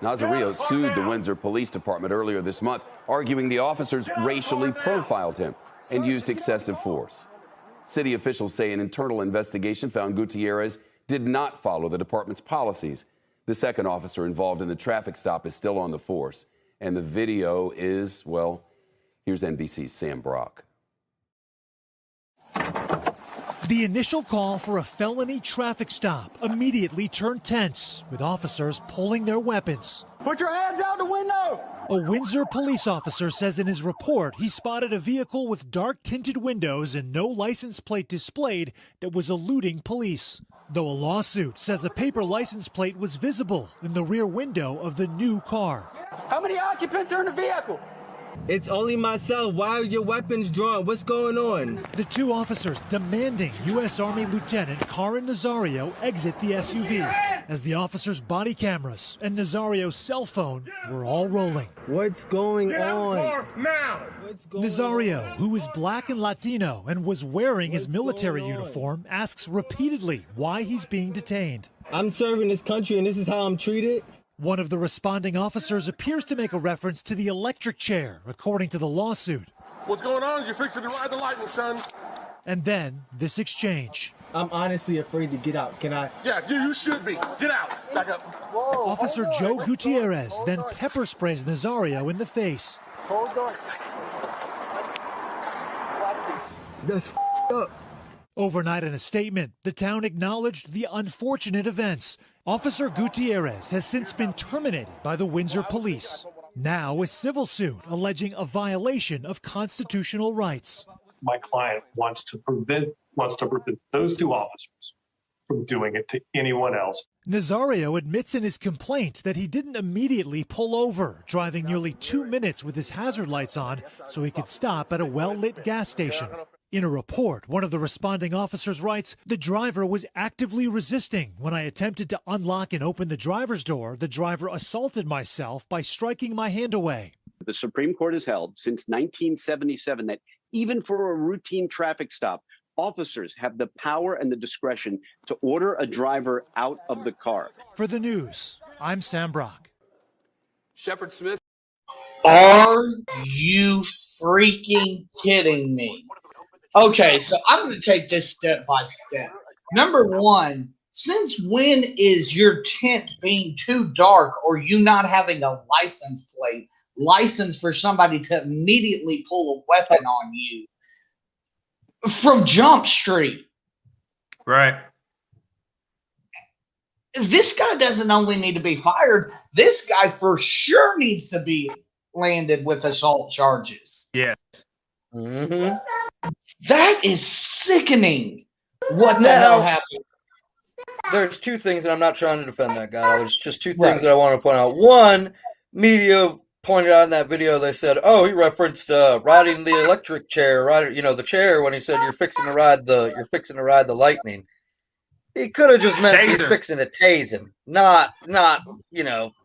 Nazario sued the Windsor Police Department earlier this month, arguing the officers racially profiled him and used excessive force. City officials say an internal investigation found Gutierrez did not follow the department's policies. The second officer involved in the traffic stop is still on the force. And the video is, well, here's NBC's Sam Brock. The initial call for a felony traffic stop immediately turned tense, with officers pulling their weapons. Put your hands out the window! A Windsor police officer says in his report he spotted a vehicle with dark tinted windows and no license plate displayed that was eluding police. Though a lawsuit says a paper license plate was visible in the rear window of the new car. How many occupants are in the vehicle? It's only myself. Why are your weapons drawn? What's going on? The two officers demanding U.S. Army Lieutenant Karen Nazario exit the SUV as the officer's body cameras and Nazario's cell phone were all rolling. What's going on? Now! Nazario, who is black and Latino and was wearing his military uniform, asks repeatedly why he's being detained. I'm serving this country and this is how I'm treated? One of the responding officers appears to make a reference to the electric chair, according to the lawsuit. What's going on? You're fixing to ride the lightning, son. And then this exchange. I'm honestly afraid to get out. Can I? Yeah, you should be. Get out. Back up. Whoa, Officer Joe Gutierrez then pepper sprays Nazario in the face. Hold on. That's up. Overnight in a statement, the town acknowledged the unfortunate events. Officer Gutierrez has since been terminated by the Windsor Police. Now a civil suit alleging a violation of constitutional rights. My client wants to prevent those two officers from doing it to anyone else. Nazario admits in his complaint that he didn't immediately pull over, driving nearly 2 minutes with his hazard lights on so he could stop at a well-lit gas station. In a report, one of the responding officers writes, "The driver was actively resisting. When I attempted to unlock and open the driver's door, the driver assaulted myself by striking my hand away." The Supreme Court has held since 1977 that even for a routine traffic stop, officers have the power and the discretion to order a driver out of the car. For the news, I'm Sam Brock. Shepard Smith. Are you freaking kidding me? Okay, so I'm going to take this step by step. Number one, since when is your tent being too dark or you not having a license plate, license for somebody to immediately pull a weapon on you from Jump Street? Right. This guy doesn't only need to be fired. This guy for sure needs to be landed with assault charges. Yes. Mm-hmm. That is sickening. What the hell happened? There's two things, and I'm not trying to defend that guy. There's just two things that I want to point out. One, media pointed out in that video, they said, "Oh, he referenced riding the electric chair, the chair when he said you're fixing to ride the lightning." He could have just meant he's fixing to tase him. Not. I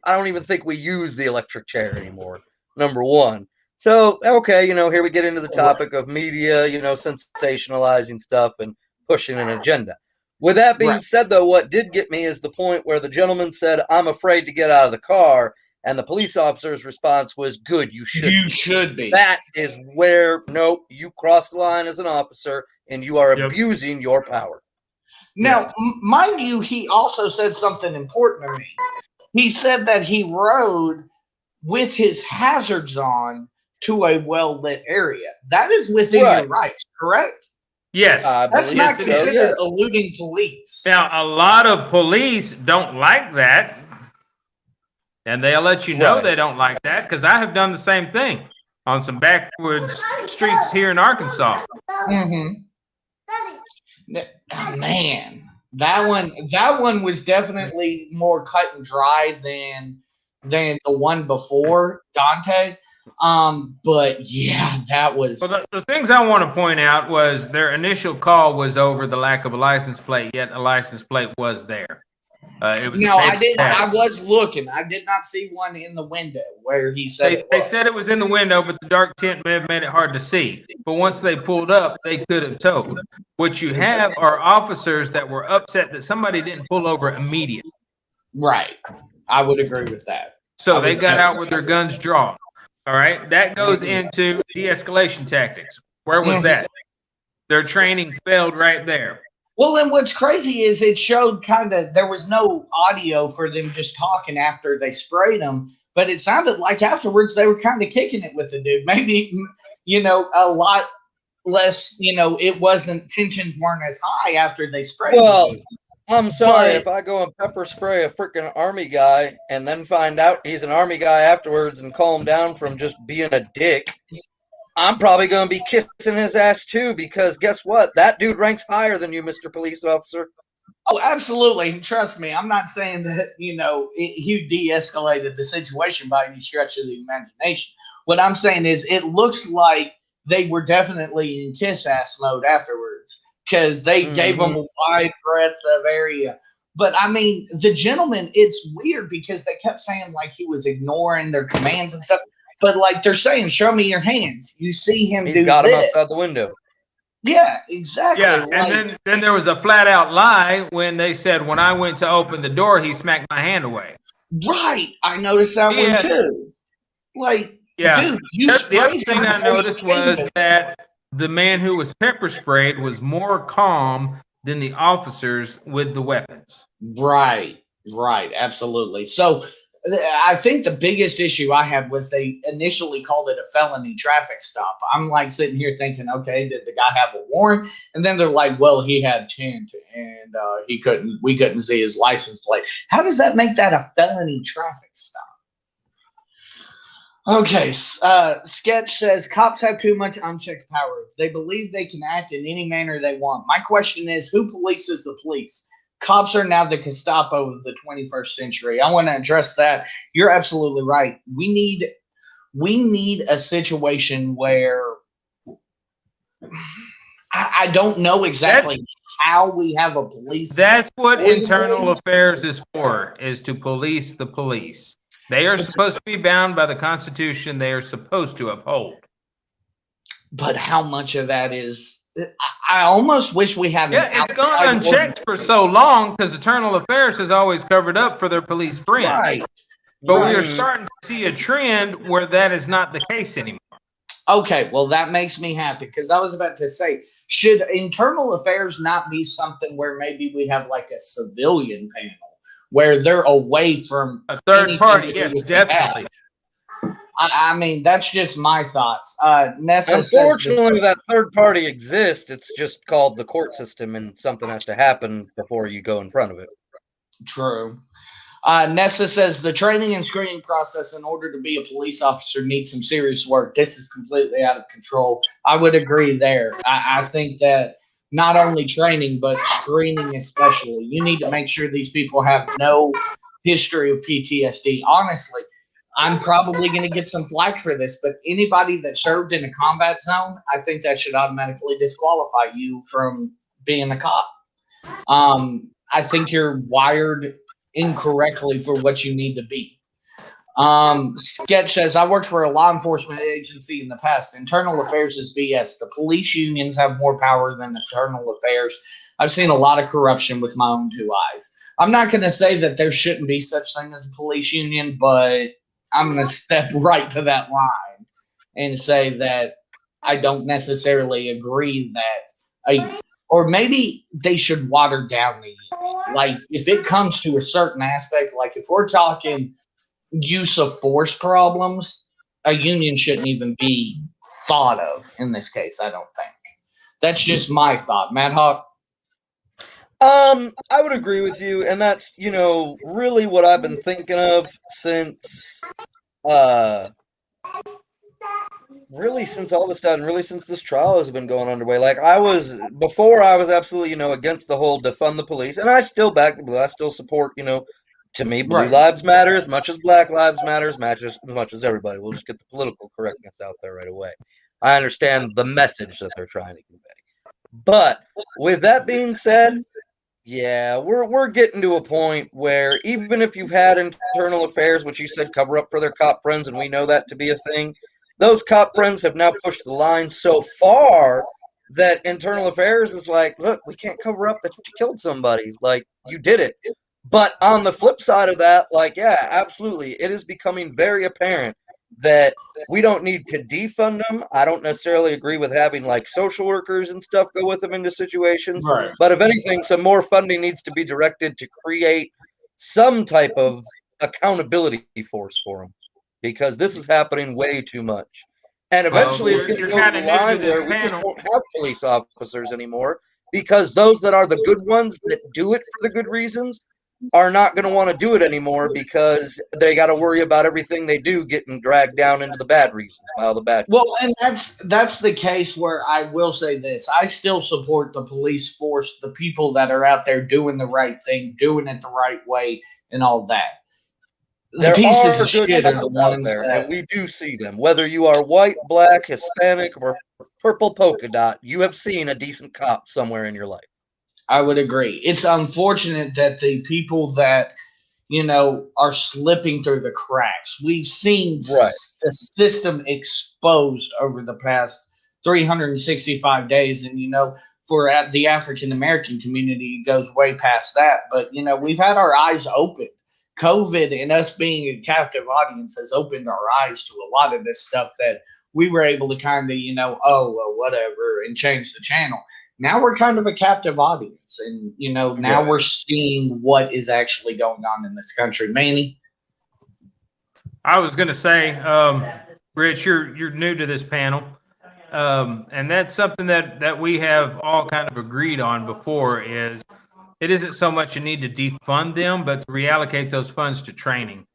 don't even think we use the electric chair anymore. Number one. So, okay, here we get into the topic of media, sensationalizing stuff and pushing an agenda. With that being said, though, what did get me is the point where the gentleman said, "I'm afraid to get out of the car," and the police officer's response was, "Good, you should. You should be." That is where, nope, you cross the line as an officer, and you are abusing your power. Now, mind you, he also said something important to me. He said that he rode with his hazards on to a well-lit area. That is within your rights, correct? Yes. That's not considered eluding police. Now, a lot of police don't like that, and they'll let you know they don't like that, because I have done the same thing on some backwoods streets here in Arkansas. Mm-hmm. Man, that one was definitely more cut and dry than the one before, Dante. But yeah, that was. Well, the things I want to point out was their initial call was over the lack of a license plate, yet a license plate was there. It was I didn't. I was looking. I did not see one in the window where he said they said it was in the window, but the dark tint may have made it hard to see. But once they pulled up, they could have told. What you have are officers that were upset that somebody didn't pull over immediately. Right. I would agree with that. So they got out with their guns drawn. All right. That goes into de-escalation tactics. Where was that? Their training failed right there. Well, and what's crazy is it showed there was no audio for them just talking after they sprayed him, but it sounded like afterwards they were kind of kicking it with the dude. Maybe, a lot less, tensions weren't as high after they sprayed him. Well, I'm sorry, if I go and pepper spray a freaking army guy and then find out he's an army guy afterwards and calm down from just being a dick, I'm probably going to be kissing his ass too, because guess what? That dude ranks higher than you, Mr. Police Officer. Oh, absolutely. And trust me, I'm not saying that, he de-escalated the situation by any stretch of the imagination. What I'm saying is it looks like they were definitely in kiss-ass mode afterwards, because they gave him a wide breadth of area. But, I mean, the gentleman, it's weird because they kept saying, like, he was ignoring their commands and stuff. But, like, they're saying, show me your hands. You see him do this. He's got him outside the window. Yeah, exactly. Yeah, and then there was a flat-out lie when they said, when I went to open the door, he smacked my hand away. Right. I noticed that one, too. Like, dude, you The other thing I noticed was that the man who was pepper sprayed was more calm than the officers with the weapons. Right, absolutely. So I think the biggest issue I had was they initially called it a felony traffic stop. I'm like sitting here thinking, okay, did the guy have a warrant? And then they're like, well, he had tint and we couldn't see his license plate. How does that make that a felony traffic stop? Okay, Sketch says, cops have too much unchecked power. They believe they can act in any manner they want. My question is, who polices the police? cops are now the Gestapo of the 21st century. I want to address that. You're absolutely right. We need a situation where I don't know exactly how we have a police. That's what internal affairs is for, is to police the police. They are supposed to be bound by the Constitution they are supposed to uphold. But how much of that is? I almost wish we had. It's gone unchecked for so long because internal affairs has always covered up for their police friends. Right. But we are starting to see a trend where that is not the case anymore. Okay, well, that makes me happy because I was about to say, should internal affairs not be something where maybe we have like a civilian panel where they're away from a third party? Yes, definitely. I mean, that's just my thoughts. Nessa Unfortunately, that third party exists. It's just called the court system, and something has to happen before you go in front of it. True. Nessa says the training and screening process in order to be a police officer needs some serious work. This is completely out of control. I would agree there. I think that not only training, but screening especially. You need to make sure these people have no history of PTSD. Honestly, I'm probably going to get some flack for this, but anybody that served in a combat zone, I think that should automatically disqualify you from being a cop. I think you're wired incorrectly for what you need to be. Sketch says, I worked for a law enforcement agency in the past. Internal affairs is BS. The police unions have more power than internal affairs. I've seen a lot of corruption with my own two eyes. I'm not going to say that there shouldn't be such thing as a police union, but I'm going to step right to that line and say that I don't necessarily agree that or maybe they should water down the union. Like, if it comes to a certain aspect, like if we're talking use of force problems, a union shouldn't even be thought of in this case, I don't think. That's just my thought. Mad Hawk? I would agree with you, and that's, really what I've been thinking of since really since all this stuff, and really since this trial has been going underway. Like, before I was absolutely, against the whole defund the police, and I still back the blue. I still support, to me, blue lives matter as much as black lives matter, as much as everybody. We'll just get the political correctness out there right away. I understand the message that they're trying to convey. But with that being said, yeah, we're getting to a point where even if you've had internal affairs, which you said cover up for their cop friends, and we know that to be a thing, those cop friends have now pushed the line so far that internal affairs is like, look, we can't cover up that you killed somebody. Like, you did it. But on the flip side of that, like, yeah, absolutely, it is becoming very apparent that we don't need to defund them. I don't necessarily agree with having like social workers and stuff go with them into situations. Right. But if anything, some more funding needs to be directed to create some type of accountability force for them, because this is happening way too much. And eventually it's going to go to the line where we just won't have police officers anymore, because those that are the good ones that do it for the good reasons are not going to want to do it anymore, because they got to worry about everything they do getting dragged down into the bad reasons by all the bad. Well, and that's the case where I will say this. I still support the police force, the people that are out there doing the right thing, doing it the right way, and all that. There pieces are of shit good are the cops out ones there, that, and we do see them. Whether you are white, black, Hispanic, or purple polka dot, you have seen a decent cop somewhere in your life. I would agree. It's unfortunate that the people that, are slipping through the cracks. We've seen the system exposed over the past 365 days. And, for the African American community, it goes way past that. But, we've had our eyes opened. COVID and us being a captive audience has opened our eyes to a lot of this stuff that we were able to kind of, whatever, and change the channel. Now we're kind of a captive audience, and, now we're seeing what is actually going on in this country. Manny? I was going to say, Rich, you're new to this panel, and that's something that we have all kind of agreed on before, is it isn't so much you need to defund them, but to reallocate those funds to training.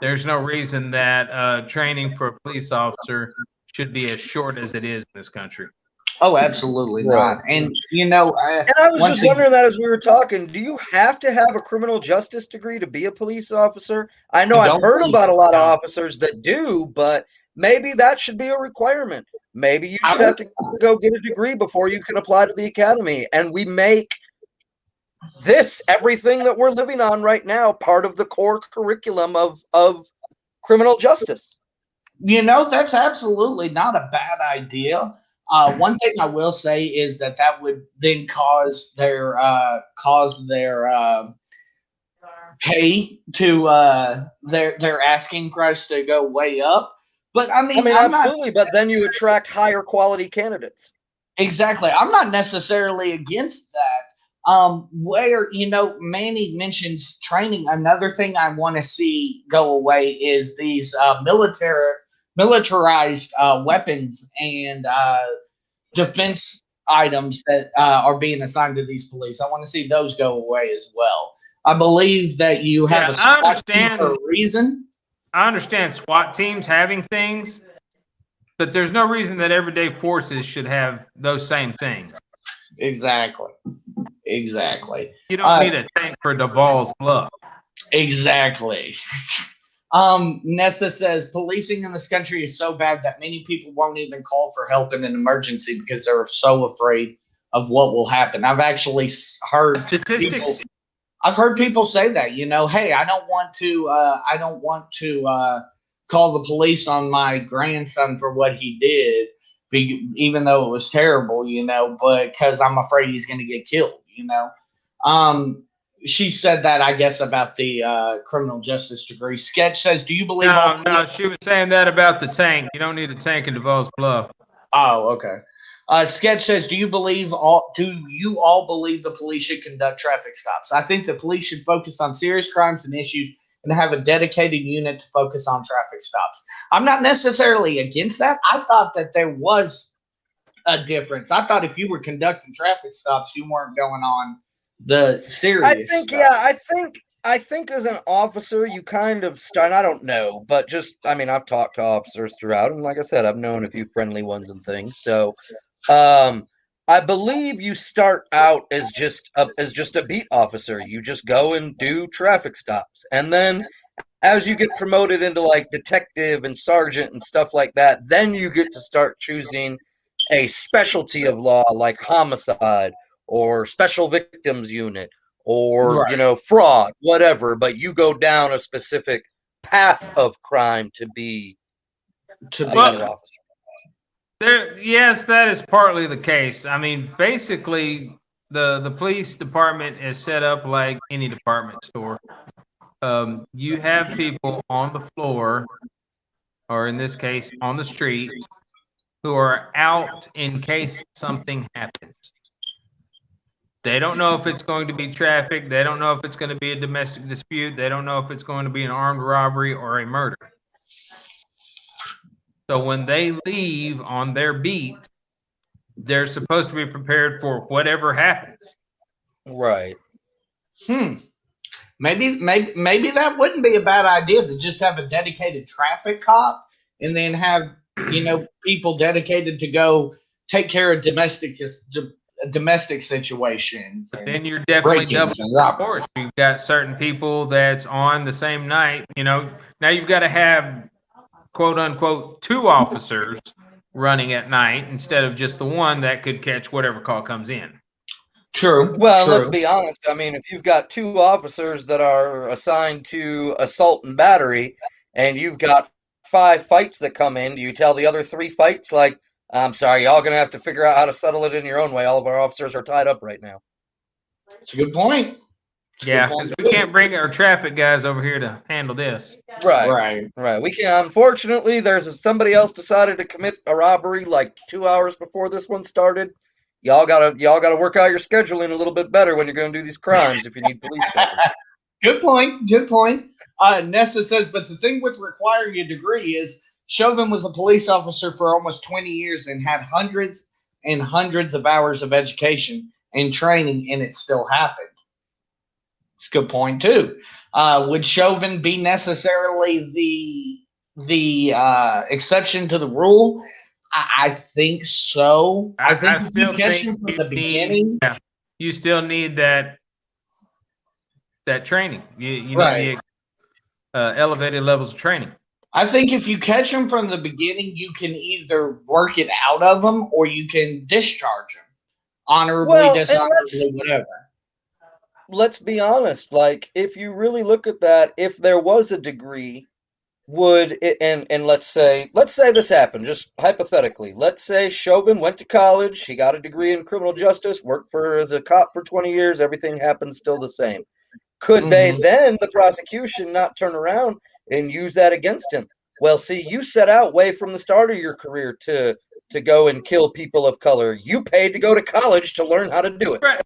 There's no reason that training for a police officer should be as short as it is in this country. Oh, absolutely Right. not. And you know, And I was just wondering that as we were talking, do you have to have a criminal justice degree to be a police officer? I know I I've don't heard think about a lot of so. officers that do, but maybe that should be a requirement. Maybe you I should have to go get a degree before you can apply to the academy. And we make everything that we're living on right now, part of the core curriculum of criminal justice. You know, that's absolutely not a bad idea. One thing I will say is that would then cause their pay to their asking price to go way up. But I mean, I'm not absolutely, but then you attract higher quality candidates. exactly. I'm not necessarily against that. Where you know Manny mentions training. Another thing I want to see go away is these militarized weapons and defense items that are being assigned to these police. I want to see those go away as well. I believe that you have a SWAT team for a reason. I understand SWAT teams having things, but there's no reason that everyday forces should have those same things. Exactly. You don't need a tank for Duval's Bluff. Exactly. Nessa says policing in this country is so bad that many people won't even call for help in an emergency because they're so afraid of what will happen. I've actually heard statistics. I've heard people say that, you know, hey, I don't want to call the police on my grandson for what he did, even though it was terrible, you know, but because I'm afraid he's going to get killed, you know. She said that, I guess, about the criminal justice degree. Sketch says, do you believe No, she was saying that about the tank. You don't need a tank in Duval's Bluff. Oh, okay. Sketch says, do you all believe the police should conduct traffic stops? I think the police should focus on serious crimes and issues and have a dedicated unit to focus on traffic stops. I'm not necessarily against that. I thought that there was a difference. I thought if you were conducting traffic stops, you weren't going on the serious stuff. I think as an officer, you kind of start, I don't know, but just, I mean, I've talked to officers throughout, and like I said, I've known a few friendly ones and things. So, I believe you start out as just a beat officer. You just go and do traffic stops. And then as you get promoted into like detective and sergeant and stuff like that, then you get to start choosing a specialty of law like homicide or special victims unit or, you know, fraud, whatever, but you go down a specific path of crime to be a better officer. Yes, that is partly the case. I mean, basically, the police department is set up like any department store. You have people on the floor, or in this case, on the street, who are out in case something happens. They don't know if it's going to be traffic. They don't know if it's going to be a domestic dispute. They don't know if it's going to be an armed robbery or a murder. So when they leave on their beat, they're supposed to be prepared for whatever happens. Right. Maybe that wouldn't be a bad idea to just have a dedicated traffic cop and then have, you know, people dedicated to go take care of domestic situations. But then you're definitely doubling the force. You've got certain people that's on the same night, you know. Now you've got to have quote unquote 2 officers running at night instead of just the one that could catch whatever call comes in. True. Well, let's be honest. I mean, if you've got 2 officers that are assigned to assault and battery and you've got 5 fights that come in, do you tell the other 3 fights, like, I'm sorry, y'all going to have to figure out how to settle it in your own way. All of our officers are tied up right now. It's a good point. Yeah, because we can't bring our traffic guys over here to handle this. Right. We can. Unfortunately, there's somebody else decided to commit a robbery like 2 hours before this one started. Y'all gotta work out your scheduling a little bit better when you're going to do these crimes if you need police coverage. Good point. Nessa says, but the thing with requiring a degree is Chauvin was a police officer for almost 20 years and had hundreds and hundreds of hours of education and training, and it still happened. It's a good point too. Would Chauvin be necessarily the exception to the rule? I think so. I think if you still catch think him from you the beginning. you still need that training. You Right. need elevated levels of training. I think if you catch him from the beginning, you can either work it out of him or you can discharge him. Honorably, Well, and dishonorably, whatever. let's be honest. Like, if you really look at that, if there was a degree, would it, and let's say this happened, just hypothetically. Let's say Chauvin went to college, he got a degree in criminal justice, worked as a cop for 20 years, everything happens still the same. Could they then, the prosecution, not turn around and use that against him? Well, see, you set out way from the start of your career to go and kill people of color. You paid to go to college to learn how to do it. Right.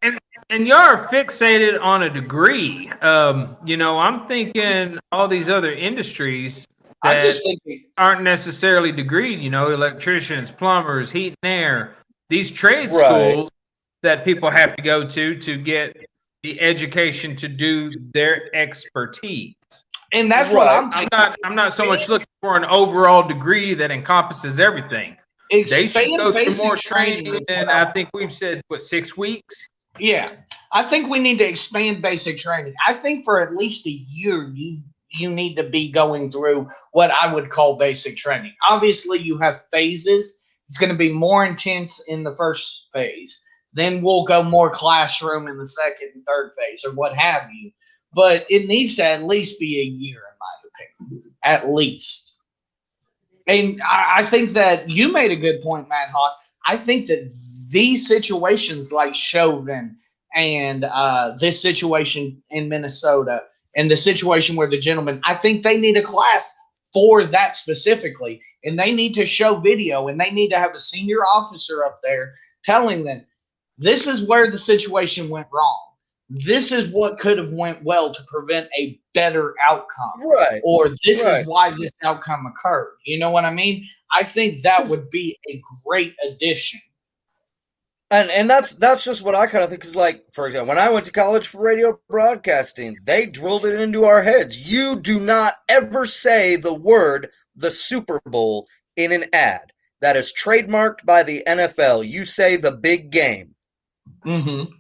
And y'all are fixated on a degree. I'm thinking all these other industries that aren't necessarily degreed, electricians, plumbers, heat and air, these trade schools that people have to go to get the education to do their expertise. And that's what I'm thinking. I'm not so much looking for an overall degree that encompasses everything. They should go through more training than I think we've said, 6 weeks? Yeah. I think we need to expand basic training. I think for at least a year, you need to be going through what I would call basic training. Obviously, you have phases. It's going to be more intense in the first phase. Then we'll go more classroom in the second and third phase or what have you. But it needs to at least be a year, in my opinion. At least. And I think that you made a good point, Matt Hawk. I think that these situations like Chauvin and this situation in Minnesota and the situation where the gentleman, I think they need a class for that specifically. And they need to show video and they need to have a senior officer up there telling them, this is where the situation went wrong. This is what could have went well to prevent a better outcome. Right. Or this is why this outcome occurred. You know what I mean? I think that would be a great addition. And that's just what I kind of think is like, for example, when I went to college for radio broadcasting, they drilled it into our heads. You do not ever say the word the Super Bowl in an ad. That is trademarked by the NFL. You say the big game. Mm-hmm.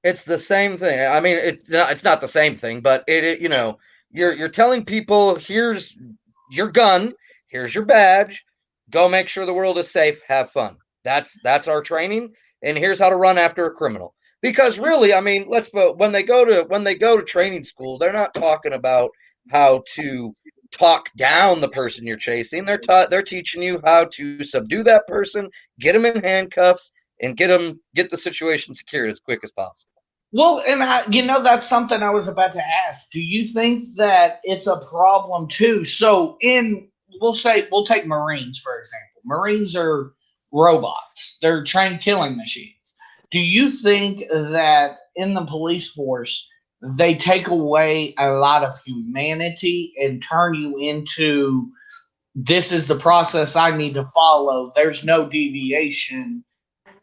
It's the same thing. I mean, it's not the same thing, but you're telling people, here's your gun, here's your badge, go make sure the world is safe, have fun. That's our training, and here's how to run after a criminal. Because really, I mean, when they go to training school, they're not talking about how to talk down the person you're chasing. They're teaching you how to subdue that person, get them in handcuffs, and get the situation secured as quick as possible. Well, and that's something I was about to ask. Do you think that it's a problem too? So we'll take Marines, for example. Marines are robots. They're trained killing machines. Do you think that in the police force, they take away a lot of humanity and turn you into, this is the process I need to follow. There's no deviation.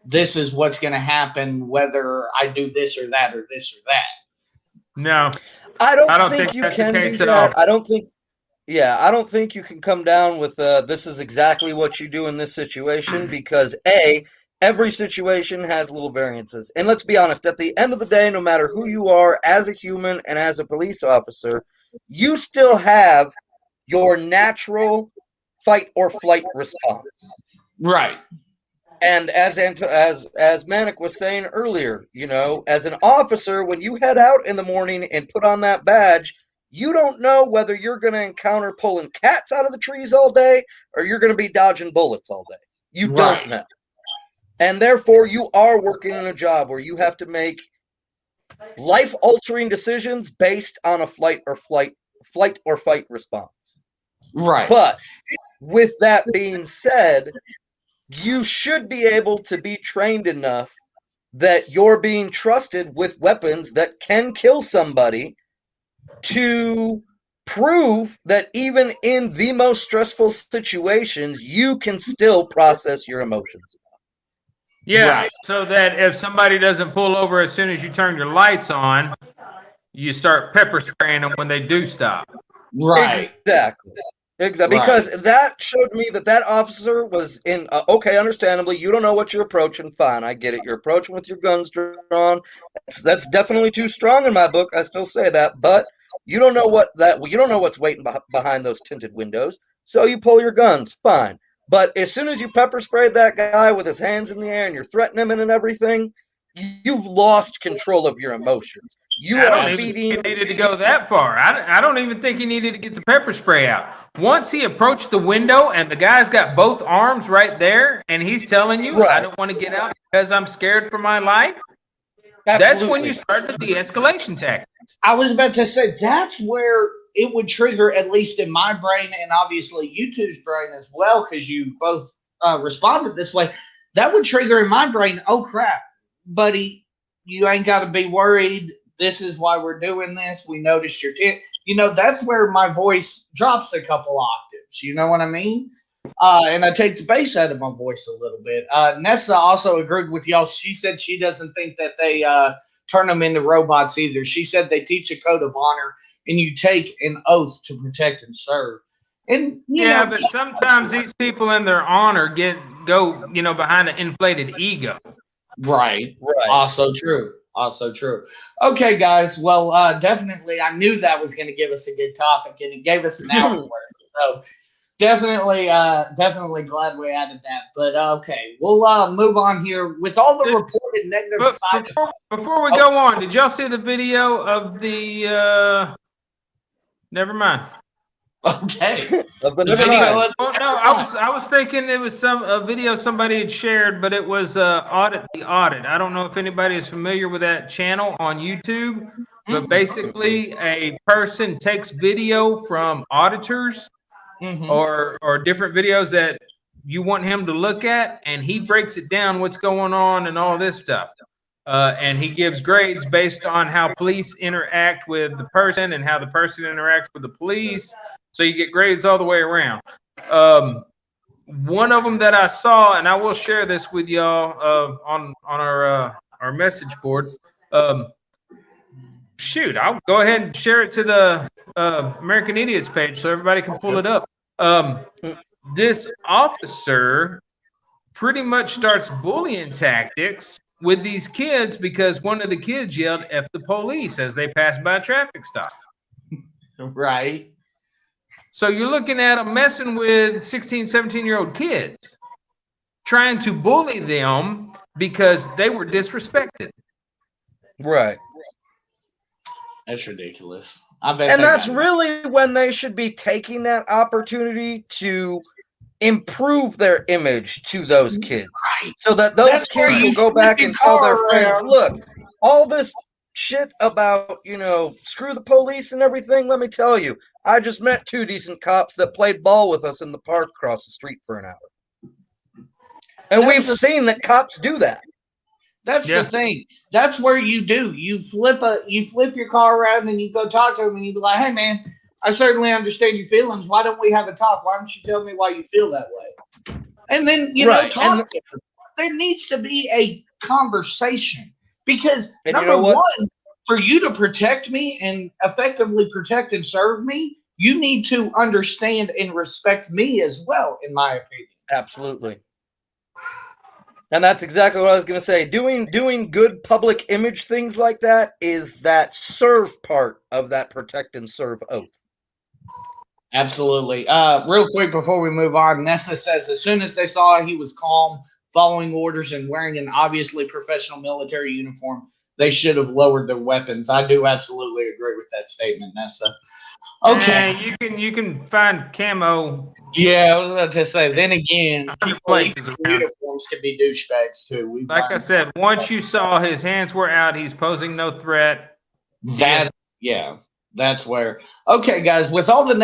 This is what's going to happen whether I do this or that or this or that. No. I don't think you can do that. I don't think you can come down with this is exactly what you do in this situation because every situation has little variances. And let's be honest, at the end of the day, no matter who you are as a human and as a police officer, you still have your natural fight or flight response. Right. And as Manic was saying earlier, as an officer, when you head out in the morning and put on that badge, you don't know whether you're going to encounter pulling cats out of the trees all day or you're going to be dodging bullets all day. You don't know. And therefore, you are working in a job where you have to make life-altering decisions based on a flight or fight response. Right. But with that being said, you should be able to be trained enough that you're being trusted with weapons that can kill somebody to prove that even in the most stressful situations, you can still process your emotions. Yeah, so that if somebody doesn't pull over as soon as you turn your lights on, you start pepper spraying them when they do stop. Right. Exactly, because that showed me that officer was in, okay, understandably, you don't know what you're approaching, fine, I get it. You're approaching with your guns drawn. That's definitely too strong in my book, I still say that, but you don't know what's waiting behind those tinted windows, so you pull your guns, fine. But as soon as you pepper sprayed that guy with his hands in the air and you're threatening him and everything, you've lost control of your emotions. I don't even think he needed to go that far. I don't even think he needed to get the pepper spray out. Once he approached the window and the guy's got both arms right there and he's telling you, I don't want to get out because I'm scared for my life. That's when you start the de-escalation tactics. I was about to say, that's where it would trigger, at least in my brain, and obviously you two's brain as well, because you both responded this way. That would trigger in my brain, oh crap, buddy, you ain't got to be worried. This is why we're doing this. We noticed your tint. That's where my voice drops a couple octaves. You know what I mean? And I take the bass out of my voice a little bit. Nessa also agreed with y'all. She said she doesn't think that they turn them into robots either. She said they teach a code of honor and you take an oath to protect and serve. And but sometimes these people in their honor go behind an inflated ego. Right. Also true. Okay, guys. Well, definitely, I knew that was going to give us a good topic, and it gave us an hour worth. So definitely glad we added that. But okay, we'll move on here with all the reported negative side. Before we go on, did y'all see the video of the? Never mind. Okay. I was thinking it was a video somebody had shared, but it was Audit the Audit. I don't know if anybody is familiar with that channel on YouTube, but basically a person takes video from auditors or different videos that you want him to look at, and he breaks it down what's going on and all this stuff. And he gives grades based on how police interact with the person and how the person interacts with the police. So you get grades all the way around. One of them that I saw, and I will share this with y'all on our message board. I'll go ahead and share it to the American Idiots page so everybody can pull it up. This officer pretty much starts bullying tactics with these kids because one of the kids yelled "F the police" as they passed by a traffic stop. Right. So you're looking at them messing with 16, 17-year-old kids, trying to bully them because they were disrespected. Right. That's ridiculous. And that's really when they should be taking that opportunity to improve their image to those kids. Right. So that those kids will go back and tell their friends, look, all this shit about, screw the police and everything, let me tell you, I just met 2 decent cops that played ball with us in the park across the street for an hour. And we've seen that cops do that. That's the thing. That's where you do. You flip your car around and you go talk to them and you be like, hey man, I certainly understand your feelings. Why don't we have a talk? Why don't you tell me why you feel that way? And then, talk. There needs to be a conversation because number one, for you to protect me and effectively protect and serve me, you need to understand and respect me as well, in my opinion. Absolutely. And that's exactly what I was going to say. Doing good public image things like that is that serve part of that protect and serve oath. Absolutely. Real quick before we move on, Nessa says as soon as they saw he was calm, following orders, and wearing an obviously professional military uniform, they should have lowered their weapons. I do absolutely agree with that statement, Nessa. Okay. You can find camo. Yeah, I was about to say. Then again, people in uniforms can be douchebags too. Like I said, once you saw his hands were out, he's posing no threat. That's where. Okay, guys, with all the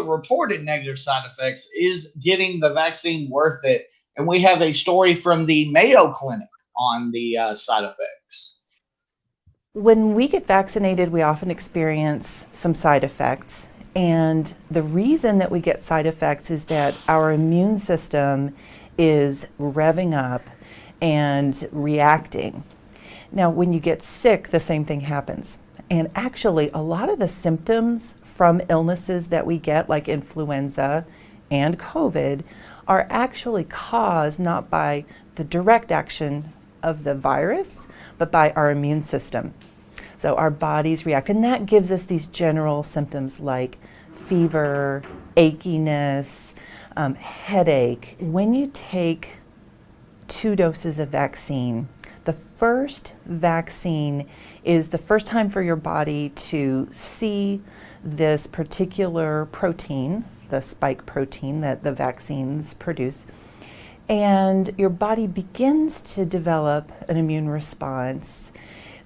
reported negative side effects, is getting the vaccine worth it? And we have a story from the Mayo Clinic on the side effects. When we get vaccinated, we often experience some side effects. And the reason that we get side effects is that our immune system is revving up and reacting. Now, when you get sick, the same thing happens. And actually, a lot of the symptoms from illnesses that we get, like influenza and COVID, are actually caused not by the direct action of the virus, but by our immune system. So our bodies react, and that gives us these general symptoms like fever, achiness, headache. When you take 2 doses of vaccine, the first vaccine is the first time for your body to see this particular protein, the spike protein that the vaccines produce, and your body begins to develop an immune response,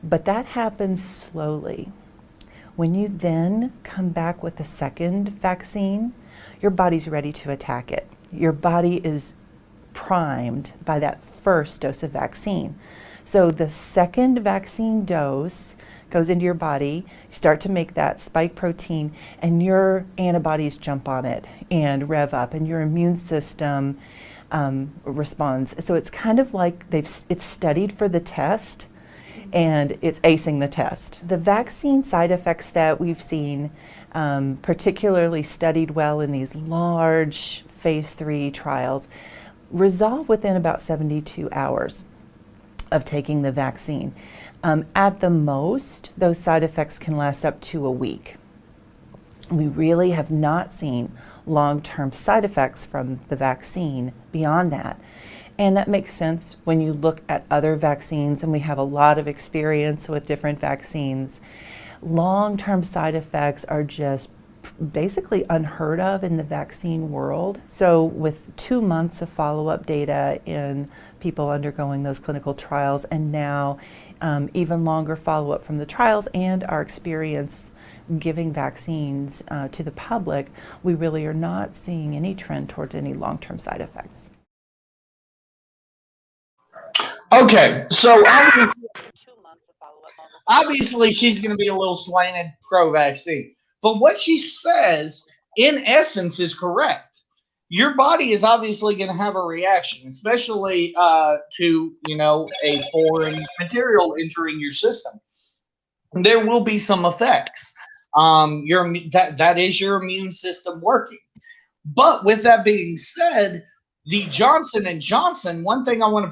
but that happens slowly. When you then come back with a second vaccine, your body's ready to attack it. Your body is primed by that first dose of vaccine. So the second vaccine dose goes into your body, you start to make that spike protein, and your antibodies jump on it and rev up, and your immune system responds. So it's kind of like it's studied for the test, and it's acing the test. The vaccine side effects that we've seen, particularly studied well in these large phase 3 trials, resolve within about 72 hours of taking the vaccine. At the most, those side effects can last up to a week. We really have not seen long-term side effects from the vaccine beyond that. And that makes sense when you look at other vaccines, and we have a lot of experience with different vaccines. Long-term side effects are just basically unheard of in the vaccine world. So with 2 months of follow-up data in people undergoing those clinical trials, and now even longer follow-up from the trials and our experience giving vaccines to the public, we really are not seeing any trend towards any long-term side effects. Okay, so obviously she's going to be a little slanted pro-vaccine. But what she says, in essence, is correct. Your body is obviously going to have a reaction, especially to, a foreign material entering your system. There will be some effects. That is your immune system working. But with that being said, the Johnson & Johnson, one thing I do want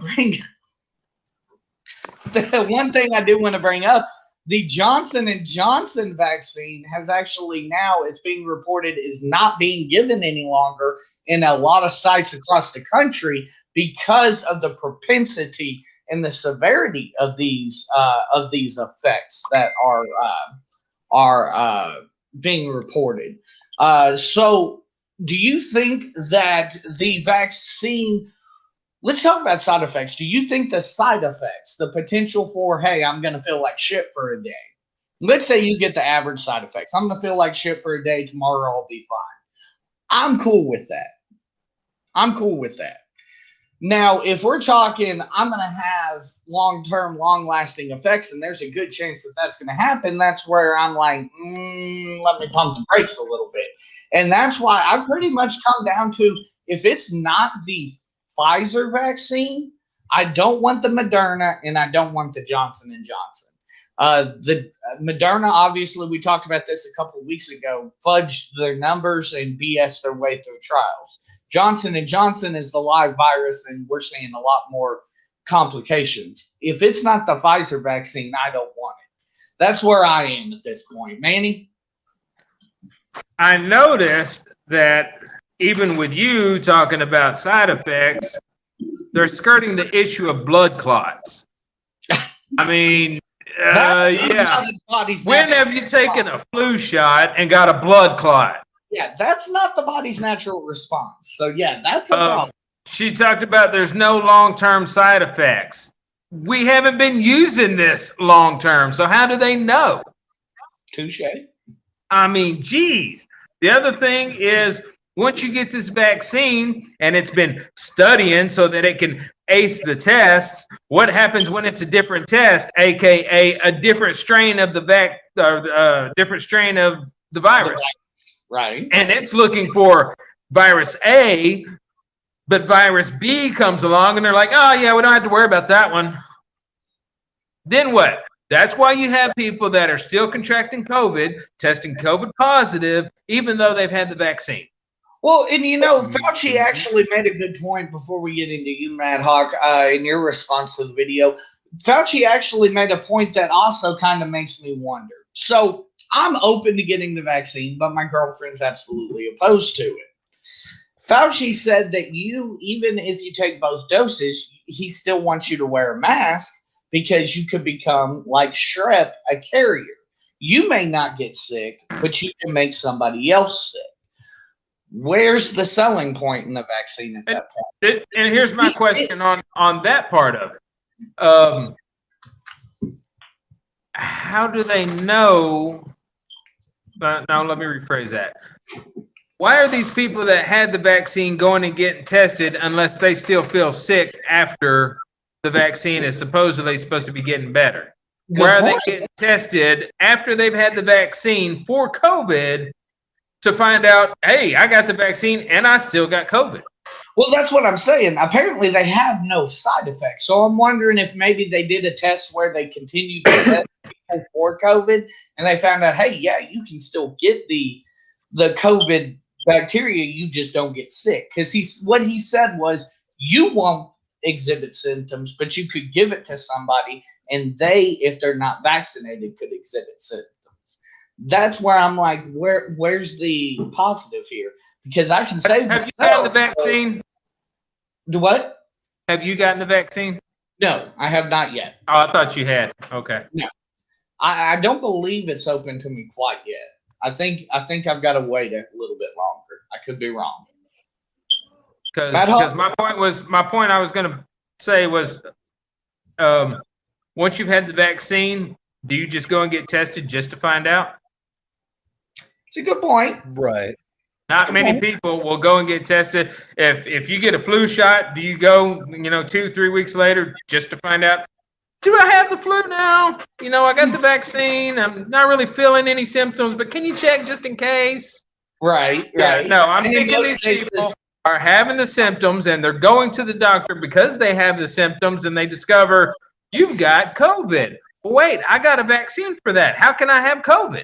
to bring up, the Johnson & Johnson vaccine has actually now, it's being reported, is not being given any longer in a lot of sites across the country because of the propensity and the severity of these effects that are being reported. So do you think that the vaccine, let's talk about side effects. Do you think the side effects, the potential for, hey, I'm going to feel like shit for a day. Let's say you get the average side effects. I'm going to feel like shit for a day. Tomorrow I'll be fine. I'm cool with that. Now, if we're talking, I'm going to have long-term, long-lasting effects, and there's a good chance that that's going to happen, that's where I'm like, let me pump the brakes a little bit. And that's why I pretty much come down to, if it's not the Pfizer vaccine, I don't want the Moderna, and I don't want the Johnson & Johnson. The Moderna, obviously, we talked about this a couple of weeks ago, fudged their numbers and BS their way through trials. Johnson & Johnson is the live virus, and we're seeing a lot more complications. If it's not the Pfizer vaccine, I don't want it. That's where I am at this point. Manny? I noticed that even with you talking about side effects, they're skirting the issue of blood clots. I mean, yeah. When have you taken a flu shot and got a blood clot? Yeah, that's not the body's natural response. So, yeah, that's a problem. She talked about there's no long-term side effects. We haven't been using this long-term, so how do they know? Touche. I mean, geez. The other thing is, once you get this vaccine and it's been studying so that it can ace the tests, what happens when it's a different test, aka a different strain of the different strain of the virus? Right. And it's looking for virus A, but virus B comes along and they're like, oh, yeah, we don't have to worry about that one. Then what? That's why you have people that are still contracting COVID, testing COVID positive, even though they've had the vaccine. Well, and Fauci actually made a good point before we get into you, Matt Hawk, in your response to the video. Fauci actually made a point that also kind of makes me wonder. So I'm open to getting the vaccine, but my girlfriend's absolutely opposed to it. Fauci said that even if you take both doses, he still wants you to wear a mask because you could become, like strep, a carrier. You may not get sick, but you can make somebody else sick. Where's the selling point in the vaccine at that point? And here's my question on that part of it. How do they know? Now, let me rephrase that. Why are these people that had the vaccine going and getting tested unless they still feel sick after the vaccine is supposedly supposed to be getting better? Why are they getting tested after they've had the vaccine for COVID to find out, hey, I got the vaccine and I still got COVID? Well, that's what I'm saying. Apparently, they have no side effects. So I'm wondering if maybe they did a test where they continued to test people for COVID and they found out, hey, yeah, you can still get the COVID bacteria, you just don't get sick. Because what he said was, you won't exhibit symptoms, but you could give it to somebody, and they, if they're not vaccinated, could exhibit symptoms. That's where I'm like, where's the positive here? Because I can say, have you gotten the vaccine? Do what? Have you gotten the vaccine? No, I have not yet. Oh, I thought you had. Okay. No, I don't believe it's open to me quite yet. I think I've got to wait a little bit longer. I could be wrong. Because my point I was going to say was, once you've had the vaccine, do you just go and get tested just to find out? It's a good point. Right. Not many people will go and get tested. If you get a flu shot, do you go, 2-3 weeks later just to find out, do I have the flu now? I got the vaccine. I'm not really feeling any symptoms, but can you check just in case? Right. No, I'm thinking these people are having the symptoms and they're going to the doctor because they have the symptoms and they discover you've got COVID. Well, wait, I got a vaccine for that. How can I have COVID?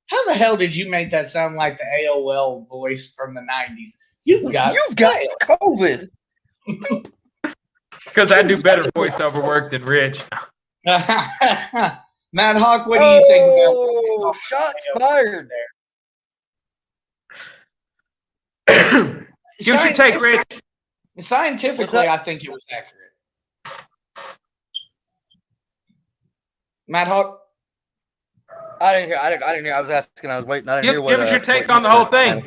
How the hell did you make that sound like the AOL voice from the 90s? You've got COVID. Because I do better voiceover work than Rich. Matt Hawk, what do you think about shots fired there? Give us your take, Rich. Scientifically, I think it was accurate. Matt Hawk? I didn't hear. I was asking. I was waiting. I didn't hear what. Give us your take on the whole thing.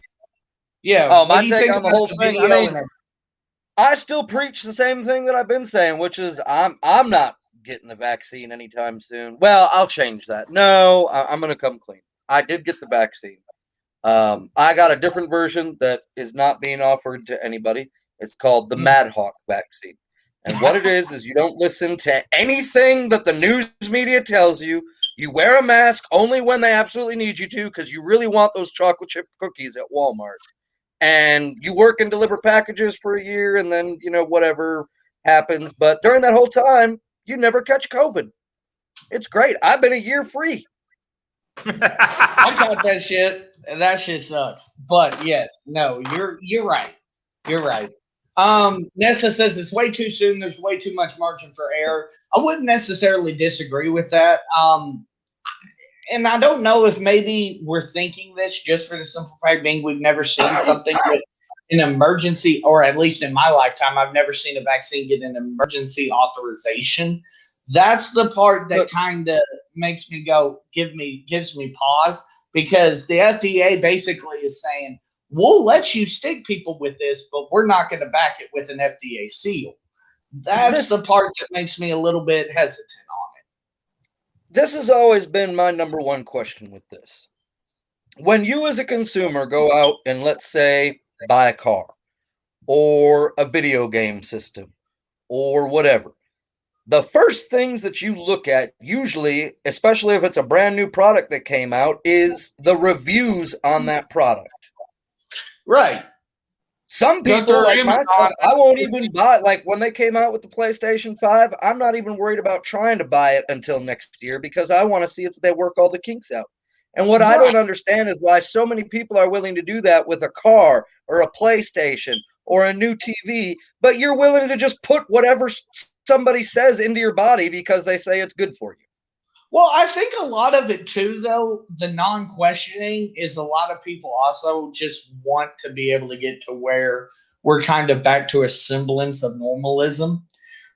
Yeah. Oh, my take on the whole thing. I mean, I still preach the same thing that I've been saying, which is I'm not getting the vaccine anytime soon. Well, I'll change that. No, I'm going to come clean. I did get the vaccine. I got a different version that is not being offered to anybody. It's called the Mad Hawk vaccine. And what it is you don't listen to anything that the news media tells you. You wear a mask only when they absolutely need you to because you really want those chocolate chip cookies at Walmart. And you work and deliver packages for a year and then, whatever happens. But during that whole time, you never catch COVID. It's great. I've been a year free. I got that shit. That shit sucks. But yes, no, you're right. You're right. Nessa says it's way too soon. There's way too much margin for error. I wouldn't necessarily disagree with that. And I don't know if maybe we're thinking this just for the simple fact being we've never seen something with an emergency, or at least in my lifetime, I've never seen a vaccine get an emergency authorization. That's the part that kind of makes me go, gives me pause, because the FDA basically is saying, we'll let you stick people with this, but we're not going to back it with an FDA seal. That's the part that makes me a little bit hesitant on it. This has always been my number one question with this. When you as a consumer go out and, let's say, buy a car or a video game system or whatever, the first things that you look at, usually, especially if it's a brand new product that came out, is the reviews on that product. Right. Some people, like myself, I won't even buy. Like when they came out with the PlayStation 5, I'm not even worried about trying to buy it until next year because I want to see if they work all the kinks out. And what I don't understand is why so many people are willing to do that with a car or a PlayStation or a new TV, but you're willing to just put whatever somebody says into your body because they say it's good for you. Well, I think a lot of it too, though, the non-questioning is a lot of people also just want to be able to get to where we're kind of back to a semblance of normalism.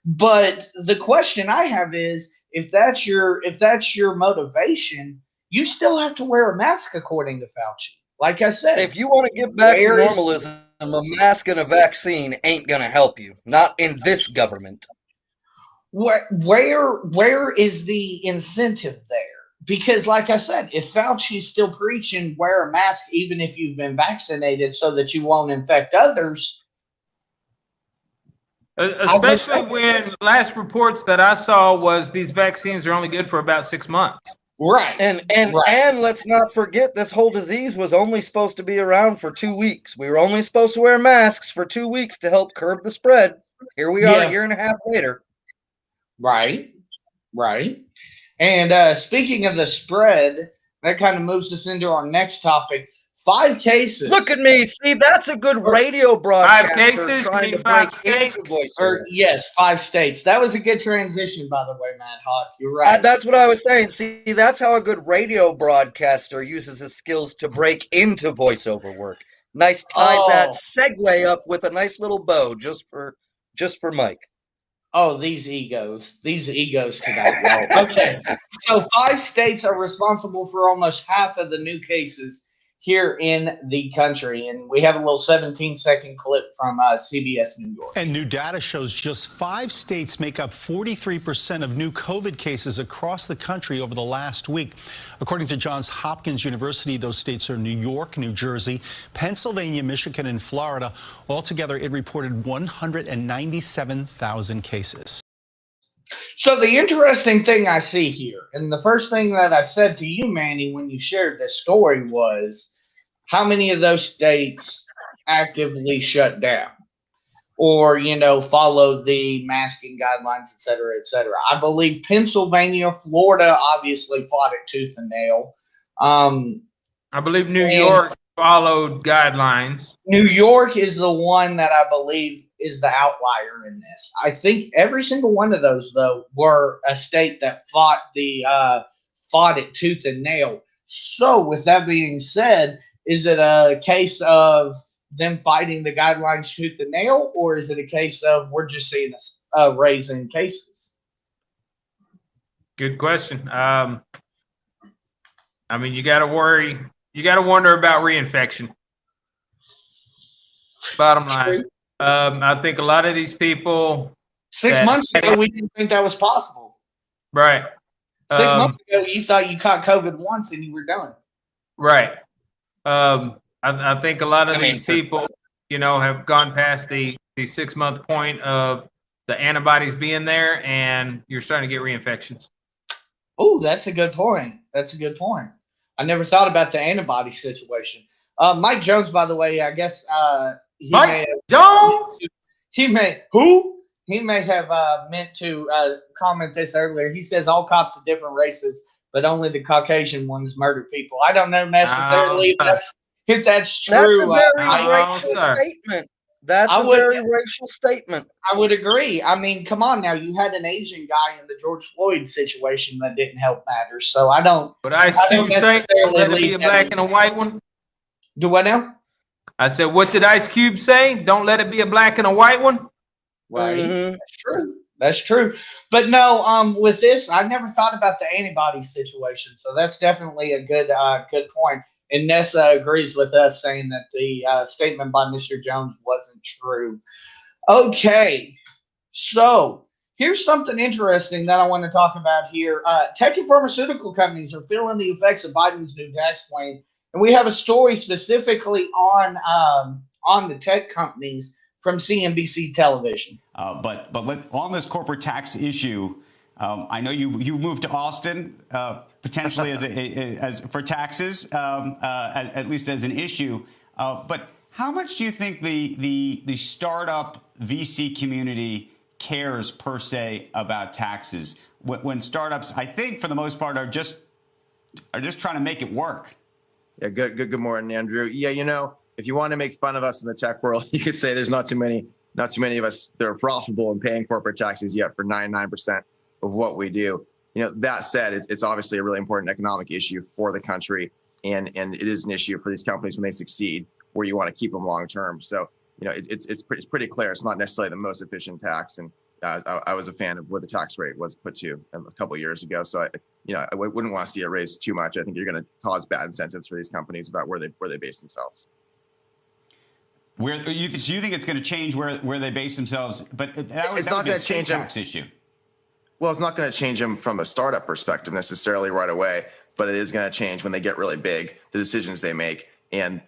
But the question I have is, if that's your motivation, you still have to wear a mask according to Fauci. Like I said, if you want to get back to normalism, a mask and a vaccine ain't going to help you. Not in this government. Where is the incentive there? Because, like I said, if Fauci's still preaching wear a mask even if you've been vaccinated so that you won't infect others. Especially when last reports that I saw was these vaccines are only good for about 6 months. Right. And let's not forget this whole disease was only supposed to be around for 2 weeks. We were only supposed to wear masks for 2 weeks to help curb the spread. Here we are a year and a half later. Right. And speaking of the spread, that kind of moves us into our next topic. 5 cases. Look at me. See, that's a good radio broadcast. 5 cases? Trying to break into voiceover. Yes, 5 states. That was a good transition, by the way, Matt Hawk. You're right. That's what I was saying. See, that's how a good radio broadcaster uses his skills to break into voiceover work. Nice tied that segue up with a nice little bow just for Mike. Oh, these egos tonight, y'all. Okay, so 5 states are responsible for almost half of the new cases here in the country. And we have a little 17-second clip from CBS New York. And new data shows just 5 states make up 43% of new COVID cases across the country over the last week. According to Johns Hopkins University, those states are New York, New Jersey, Pennsylvania, Michigan, and Florida. Altogether, it reported 197,000 cases. So the interesting thing I see here, and the first thing that I said to you, Manny, when you shared this story was, how many of those states actively shut down or, follow the masking guidelines, et cetera, et cetera? I believe Pennsylvania, Florida obviously fought it tooth and nail. I believe New York followed guidelines. New York is the one that I believe is the outlier in this. I think every single one of those, though, were a state that fought it tooth and nail. So, with that being said, is it a case of them fighting the guidelines tooth and nail, or is it a case of we're just seeing a raise in cases? Good question. You got to worry. You got to wonder about reinfection. Bottom line. I think a lot of these people. 6 months ago, we didn't think that was possible. Right. 6 months ago, you thought you caught COVID once and you were done. Right. I think a lot of these people, have gone past the 6 month point of the antibodies being there, and you're starting to get reinfections. Oh, that's a good point. I never thought about the antibody situation. Mike Jones, by the way, I guess he may have meant to comment this earlier. He says all cops are different races, but only the Caucasian ones murder people. I don't know necessarily if that's true. That's a very racial statement. That's a very racial statement. I would agree. I mean, come on now. You had an Asian guy in the George Floyd situation that didn't help matters. So I don't. But Ice Cube say let it be a black and a white one? Do what now? I said, what did Ice Cube say? Don't let it be a black and a white one? Right. Mm-hmm. That's true. But no, with this, I never thought about the antibody situation. So that's definitely a good point. And Nessa agrees with us saying that the statement by Mr. Jones wasn't true. Okay. So here's something interesting that I want to talk about here. Tech and pharmaceutical companies are feeling the effects of Biden's new tax plan. And we have a story specifically on the tech companies from CNBC television. But on this corporate tax issue, I know you've moved to Austin potentially as for taxes, at least as an issue. But How much do you think the startup VC community cares per se about taxes when startups, I think for the most part, are just trying to make it work? Yeah, good morning, Andrew. Yeah, if you want to make fun of us in the tech world, you could say there's not too many of us that are profitable and paying corporate taxes yet for 99% of what we do. That said, it's obviously a really important economic issue for the country, and it is an issue for these companies when they succeed, where you want to keep them long term. So, it's pretty clear it's not necessarily the most efficient tax, and I was a fan of where the tax rate was put to a couple of years ago. So I wouldn't want to see it raised too much. I think you're going to cause bad incentives for these companies about where they base themselves. So you think it's going to change where they base themselves? But it's not going to change them. Tax issue. Well, it's not going to change them from a startup perspective necessarily right away, but it is going to change when they get really big, the decisions they make. And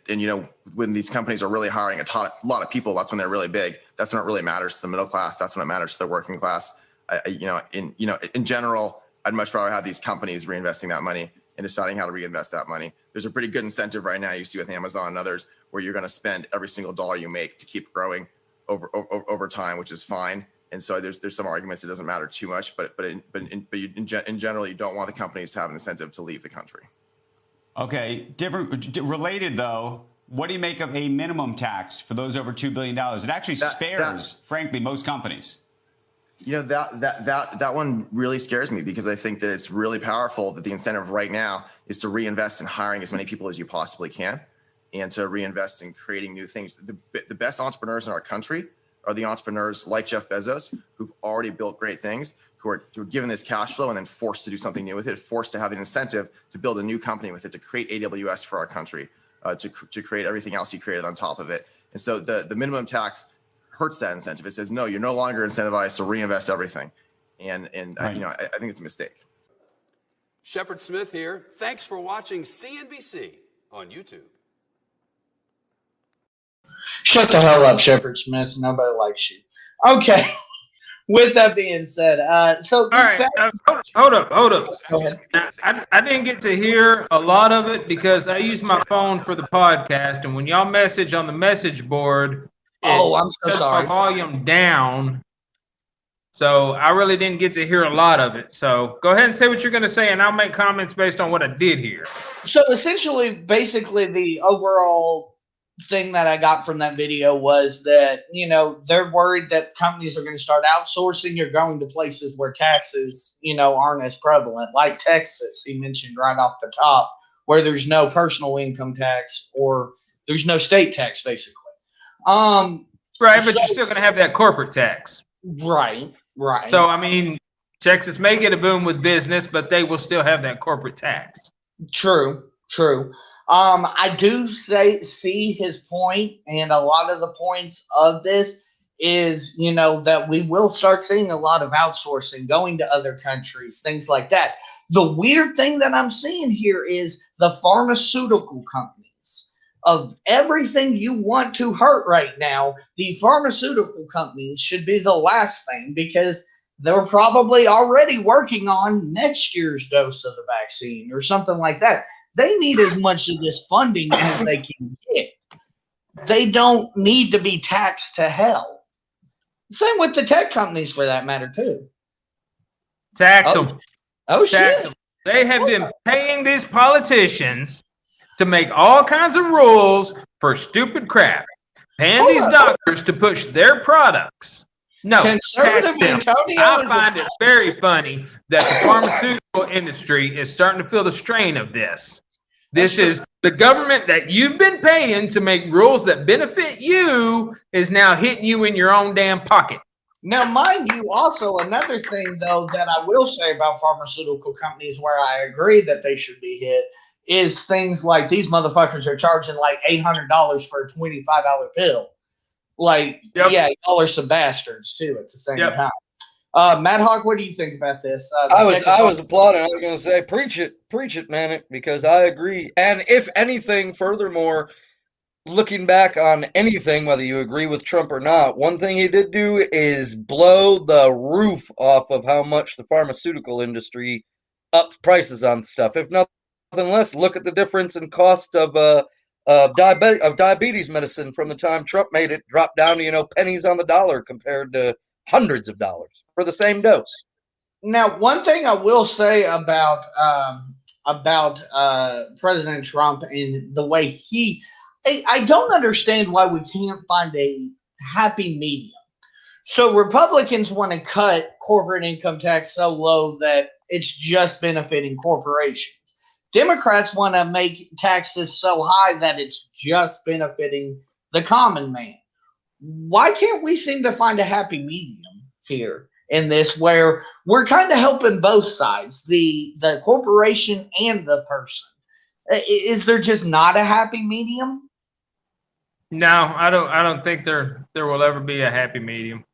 when these companies are really hiring a lot of people, that's when they're really big. That's when it really matters to the middle class. That's when it matters to the working class. In general, I'd much rather have these companies reinvesting that money and deciding how to reinvest that money. There's a pretty good incentive right now you see with Amazon and others where you're going to spend every single dollar you make to keep growing over time, which is fine. And so there's some arguments it doesn't matter too much, but in general, you don't want the companies to have an incentive to leave the country. Okay, related though, what do you make of a minimum tax for those over $2 billion? It actually spares, frankly, most companies. That one really scares me because I think that it's really powerful that the incentive right now is to reinvest in hiring as many people as you possibly can and to reinvest in creating new things. The best entrepreneurs in our country are the entrepreneurs like Jeff Bezos, who've already built great things, who are given this cash flow and then forced to do something new with it, forced to have an incentive to build a new company with it, to create AWS for our country, to create everything else he created on top of it. And so the minimum tax hurts that incentive. It says, no, you're no longer incentivized to reinvest everything. And right. I think it's a mistake. Shepard Smith here. Thanks for watching CNBC on YouTube. Shut the hell up, Shepard Smith. Nobody likes you. Okay. With that being said, so all right, hold up. Go ahead. I didn't get to hear a lot of it because I use my phone for the podcast, and when y'all message on the message board, I'm so sorry. My volume down, so I really didn't get to hear a lot of it. So go ahead and say what you're going to say, and I'll make comments based on what I did hear. So essentially, basically, the overall thing that I got from that video was that, they're worried that companies are going to start outsourcing or going to places where taxes, aren't as prevalent, like Texas, he mentioned right off the top, where there's no personal income tax or there's no state tax, basically. Right, but you're still going to have that corporate tax. Right. So, Texas may get a boom with business, but they will still have that corporate tax. True. I do see his point, and a lot of the points of this is, that we will start seeing a lot of outsourcing, going to other countries, things like that. The weird thing that I'm seeing here is the pharmaceutical companies. Of everything you want to hurt right now, the pharmaceutical companies should be the last thing because they're probably already working on next year's dose of the vaccine or something like that. They need as much of this funding as they can get. They don't need to be taxed to hell. Same with the tech companies for that matter, too. Tax them. Oh, tax shit. Them. They have been paying these politicians to make all kinds of rules for stupid crap. Paying these doctors to push their products. No, Conservative Antonio I find it very funny that the pharmaceutical industry is starting to feel the strain of this. This is the government that you've been paying to make rules that benefit you is now hitting you in your own damn pocket. Now, mind you, also another thing, though, that I will say about pharmaceutical companies where I agree that they should be hit is things like these motherfuckers are charging like $800 for a $25 pill. Like, yeah, y'all are some bastards, too, at the same time. Matt Hawk, what do you think about this? I was applauding. I was going to say, preach it, man, because I agree. And if anything, furthermore, looking back on anything, whether you agree with Trump or not, one thing he did do is blow the roof off of how much the pharmaceutical industry upped prices on stuff. If nothing less, look at the difference in cost of of diabetes medicine from the time Trump made it drop down to, pennies on the dollar compared to hundreds of dollars for the same dose. Now, one thing I will say about President Trump and the way I don't understand why we can't find a happy medium. So Republicans want to cut corporate income tax so low that it's just benefiting corporations. Democrats want to make taxes so high that it's just benefiting the common man. Why can't we seem to find a happy medium here in this, where we're kind of helping both sides, the corporation and the person? Is there just not a happy medium? No, I don't think there will ever be a happy medium.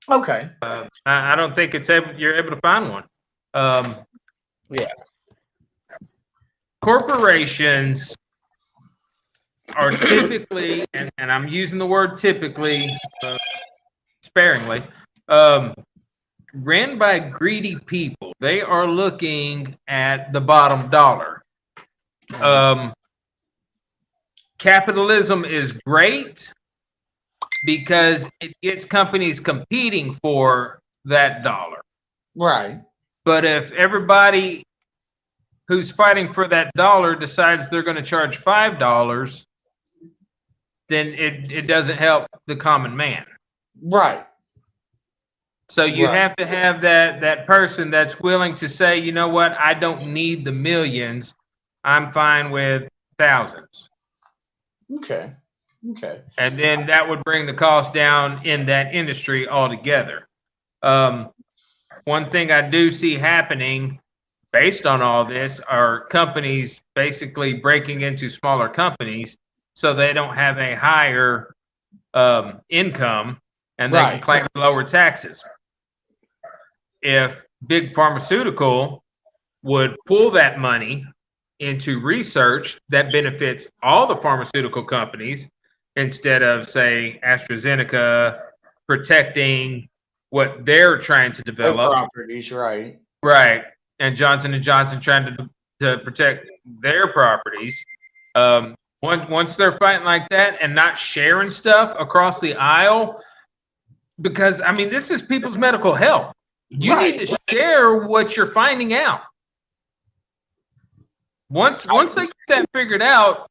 Okay. I don't think you're able to find one. Yeah. Corporations are typically, and I'm using the word typically sparingly, ran by greedy people. They are looking at the bottom dollar. Capitalism is great because it gets companies competing for that dollar. Right. But if everybody who's fighting for that dollar decides they're going to charge $5, then it doesn't help the common man. Right. So you have to have that person that's willing to say, you know what, I don't need the millions. I'm fine with thousands. Okay. And then that would bring the cost down in that industry altogether. One thing I do see happening based on all this are companies basically breaking into smaller companies so they don't have a higher income and they can claim lower taxes. If big pharmaceutical would pull that money into research that benefits all the pharmaceutical companies instead of, say, AstraZeneca protecting what they're trying to develop. Their properties, right. Right. And Johnson & Johnson trying to protect their properties. Once they're fighting like that and not sharing stuff across the aisle, because, I mean, this is people's medical health. You need to share what you're finding out. Once they get that figured out,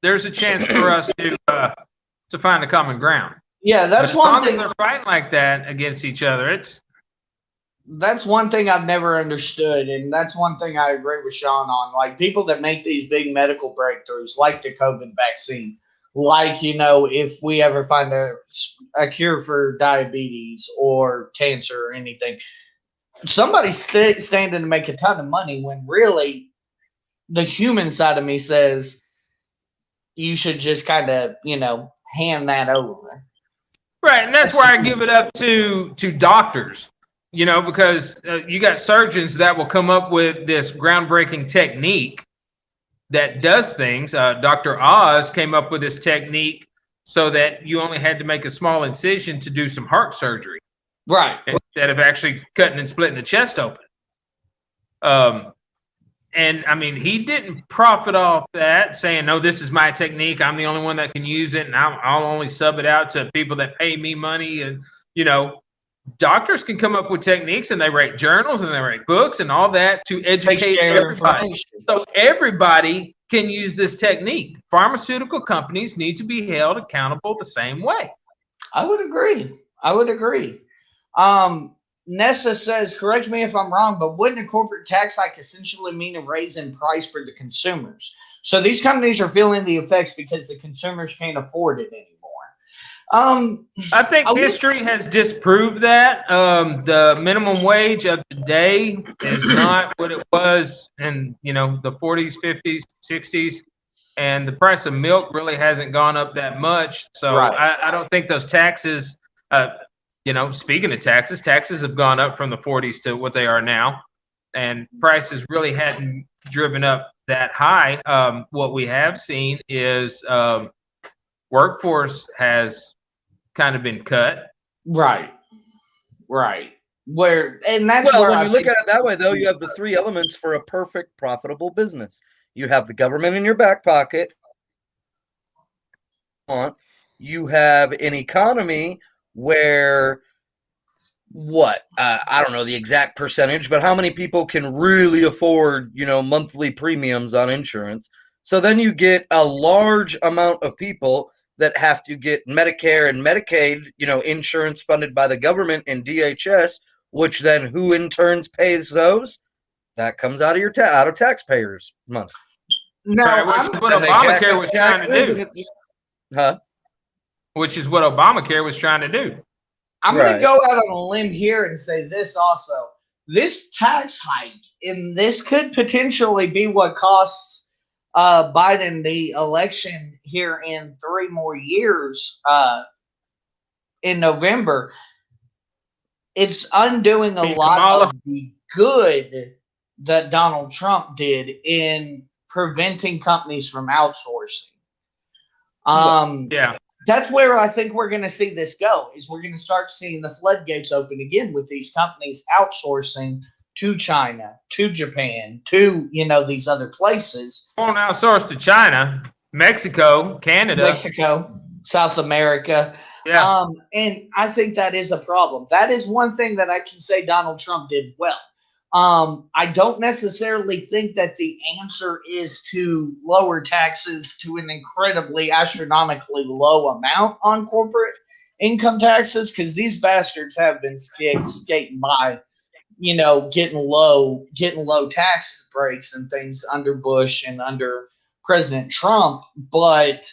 there's a chance for us to find a common ground. Yeah, that's one thing. As long as they're fighting like that against each other, that's one thing I've never understood, and that's one thing I agree with Sean on. Like, people that make these big medical breakthroughs, like the COVID vaccine, like, if we ever find a cure for diabetes or cancer or anything, somebody's standing to make a ton of money when really the human side of me says you should just kind of, hand that over. Right, and that's why I give it up to doctors, because you got surgeons that will come up with this groundbreaking technique that does things. Dr. Oz came up with this technique so that you only had to make a small incision to do some heart surgery. Right. Instead of actually cutting and splitting the chest open. And I mean, he didn't profit off that, saying, no, this is my technique. I'm the only one that can use it. And I'll only sub it out to people that pay me money. And, doctors can come up with techniques and they write journals and they write books and all that to educate everybody. So everybody can use this technique. Pharmaceutical companies need to be held accountable the same way. I would agree. Nessa says, correct me if I'm wrong, but wouldn't a corporate tax hike essentially mean a raise in price for the consumers? So these companies are feeling the effects because the consumers can't afford it anymore. I think history has disproved that. The minimum wage of today is not what it was in, the 40s, 50s, 60s. And the price of milk really hasn't gone up that much. So I don't think those taxes, speaking of taxes have gone up from the 40s to what they are now. And prices really hadn't driven up that high. What we have seen is workforce has kind of been cut. Right. When you look at it that way, though, you have the three elements for a perfect profitable business. You have the government in your back pocket, want. You have an economy where I don't know the exact percentage, but how many people can really afford, monthly premiums on insurance? So then you get a large amount of people that have to get Medicare and Medicaid, insurance funded by the government and DHS, which then who in turn pays those? That comes out of your out of taxpayers' money. No, right, which is what Obamacare was trying to do. Which is what Obamacare was trying to do. I'm going to go out on a limb here and say this also. This tax hike, and this could potentially be what costs Biden the election here in 3 more years in November. It's undoing a lot of the good that Donald Trump did in preventing companies from outsourcing. Yeah. That's where I think we're going to see this go, is we're going to start seeing the floodgates open again with these companies outsourcing to China, to Japan, to, these other places. Won't outsource to China, Mexico, Canada. South America. Yeah. And I think that is a problem. That is one thing that I can say Donald Trump did well. I don't necessarily think that the answer is to lower taxes to an incredibly astronomically low amount on corporate income taxes, because these bastards have been skating by, getting low tax breaks and things under Bush and under President Trump. But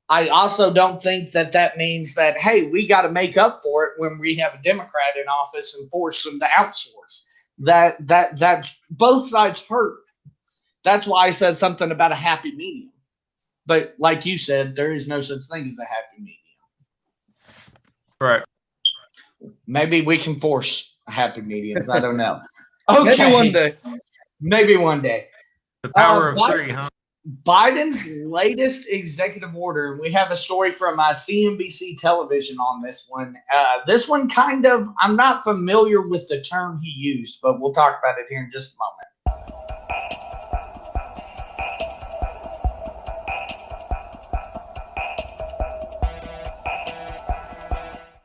I also don't think that means that, hey, we got to make up for it when we have a Democrat in office and force them to outsource. That both sides hurt. That's why I said something about a happy medium. But like you said, there is no such thing as a happy medium. Right. Maybe we can force happy mediums. I don't know. Okay. Maybe one day. The power of 3, huh? Biden's latest executive order, and we have a story from CNBC television on this one. This one I'm not familiar with the term he used, but we'll talk about it here in just a moment.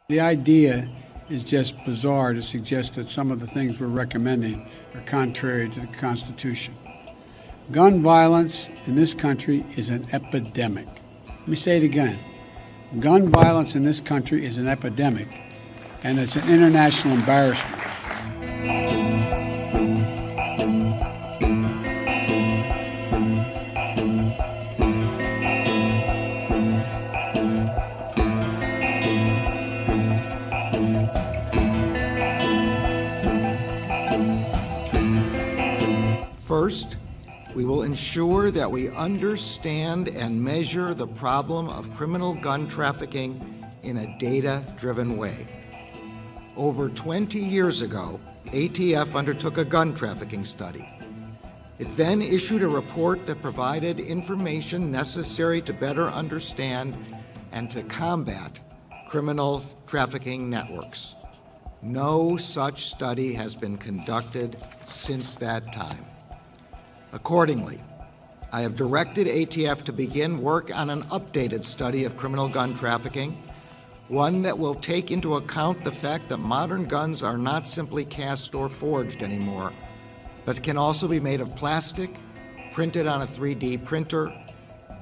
The idea is just bizarre to suggest that some of the things we're recommending are contrary to the Constitution. Gun violence in this country is an epidemic. Let me say it again. Gun violence in this country is an epidemic, and it's an international embarrassment. First, we will ensure that we understand and measure the problem of criminal gun trafficking in a data-driven way. Over 20 years ago, ATF undertook a gun trafficking study. It then issued a report that provided information necessary to better understand and to combat criminal trafficking networks. No such study has been conducted since that time. Accordingly, I have directed ATF to begin work on an updated study of criminal gun trafficking, one that will take into account the fact that modern guns are not simply cast or forged anymore, but can also be made of plastic, printed on a 3D printer,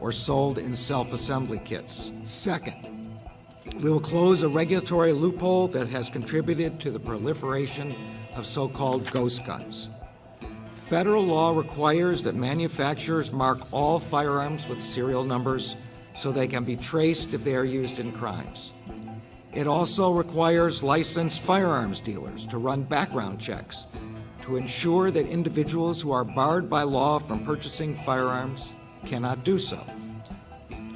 or sold in self-assembly kits. Second, we will close a regulatory loophole that has contributed to the proliferation of so-called ghost guns. Federal law requires that manufacturers mark all firearms with serial numbers so they can be traced if they are used in crimes. It also requires licensed firearms dealers to run background checks to ensure that individuals who are barred by law from purchasing firearms cannot do so.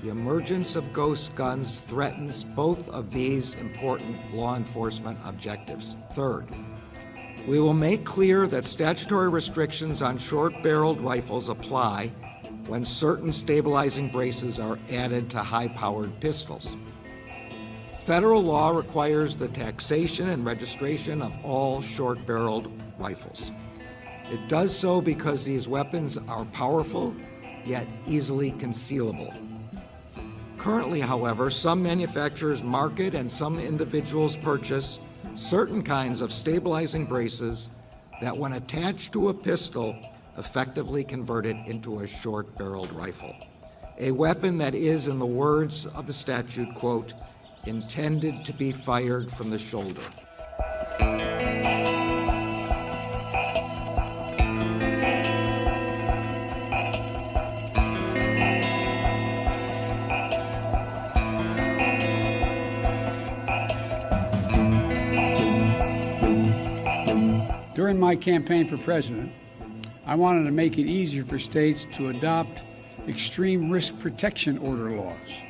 The emergence of ghost guns threatens both of these important law enforcement objectives. Third, we will make clear that statutory restrictions on short-barreled rifles apply when certain stabilizing braces are added to high-powered pistols. Federal law requires the taxation and registration of all short-barreled rifles. It does so because these weapons are powerful, yet easily concealable. Currently, however, some manufacturers market and some individuals purchase certain kinds of stabilizing braces that, when attached to a pistol, effectively convert it into a short-barreled rifle. A weapon that is, in the words of the statute, quote, intended to be fired from the shoulder. During my campaign for president, I wanted to make it easier for states to adopt extreme risk protection order laws.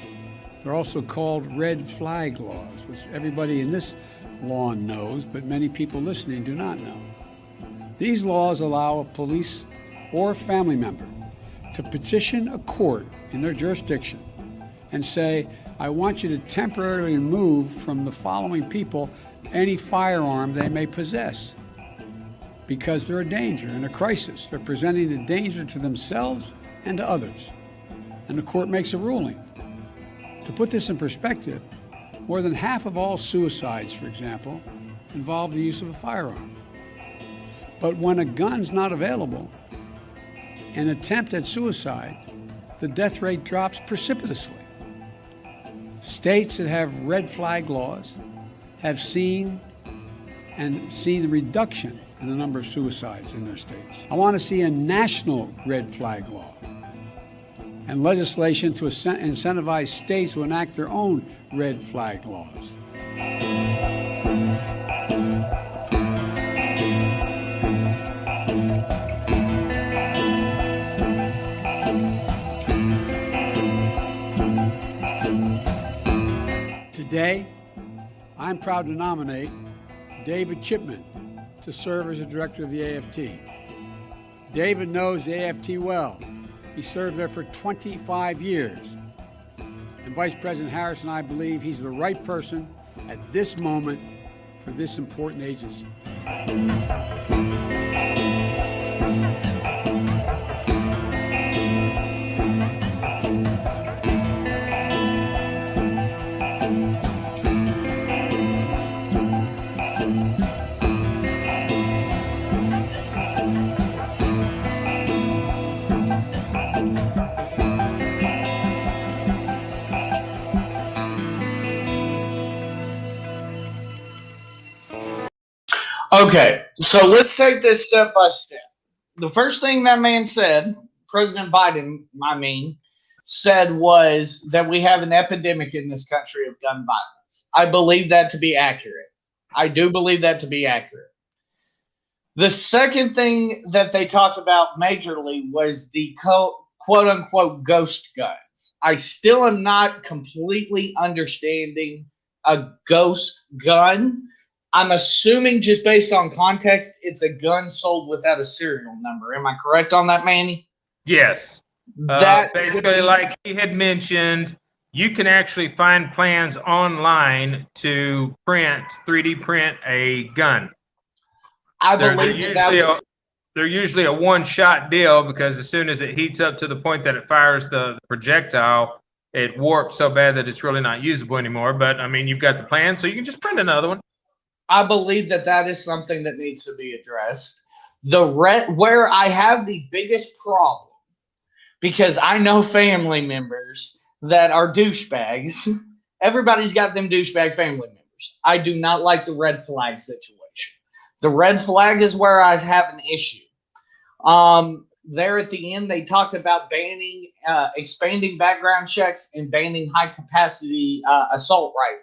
They're also called red flag laws, which everybody in this lawn knows, but many people listening do not know. These laws allow a police or family member to petition a court in their jurisdiction and say, I want you to temporarily remove from the following people any firearm they may possess, because they're a danger in a crisis. They're presenting a danger to themselves and to others. And the court makes a ruling. To put this in perspective, more than half of all suicides, for example, involve the use of a firearm. But when a gun's not available, an attempt at suicide, the death rate drops precipitously. States that have red flag laws have seen the reduction in the number of suicides in their states. I want to see a national red flag law and legislation to incentivize states to enact their own red flag laws. Today, I'm proud to nominate David Chipman to serve as the director of the AFT. David knows the AFT well. He served there for 25 years. And Vice President Harris and I believe he's the right person at this moment for this important agency. Okay, so let's take this step by step. The first thing that man said, President Biden, said was that we have an epidemic in this country of gun violence. I believe that to be accurate. I do believe that to be accurate. The second thing that they talked about majorly was the quote-unquote ghost guns. I still am not completely understanding a ghost gun. I'm assuming, just based on context, it's a gun sold without a serial number. Am I correct on that, Manny? Yes. Basically, like he had mentioned, you can actually find plans online to 3D print a gun. I believe they're usually a one-shot deal, because as soon as it heats up to the point that it fires the projectile, it warps so bad that it's really not usable anymore. But, I mean, you've got the plan, so you can just print another one. I believe that is something that needs to be addressed. Where I have the biggest problem, because I know family members that are douchebags. Everybody's got them douchebag family members. I do not like the red flag situation. The red flag is where I have an issue. There at the end, they talked about banning, expanding background checks and banning high-capacity assault rifles.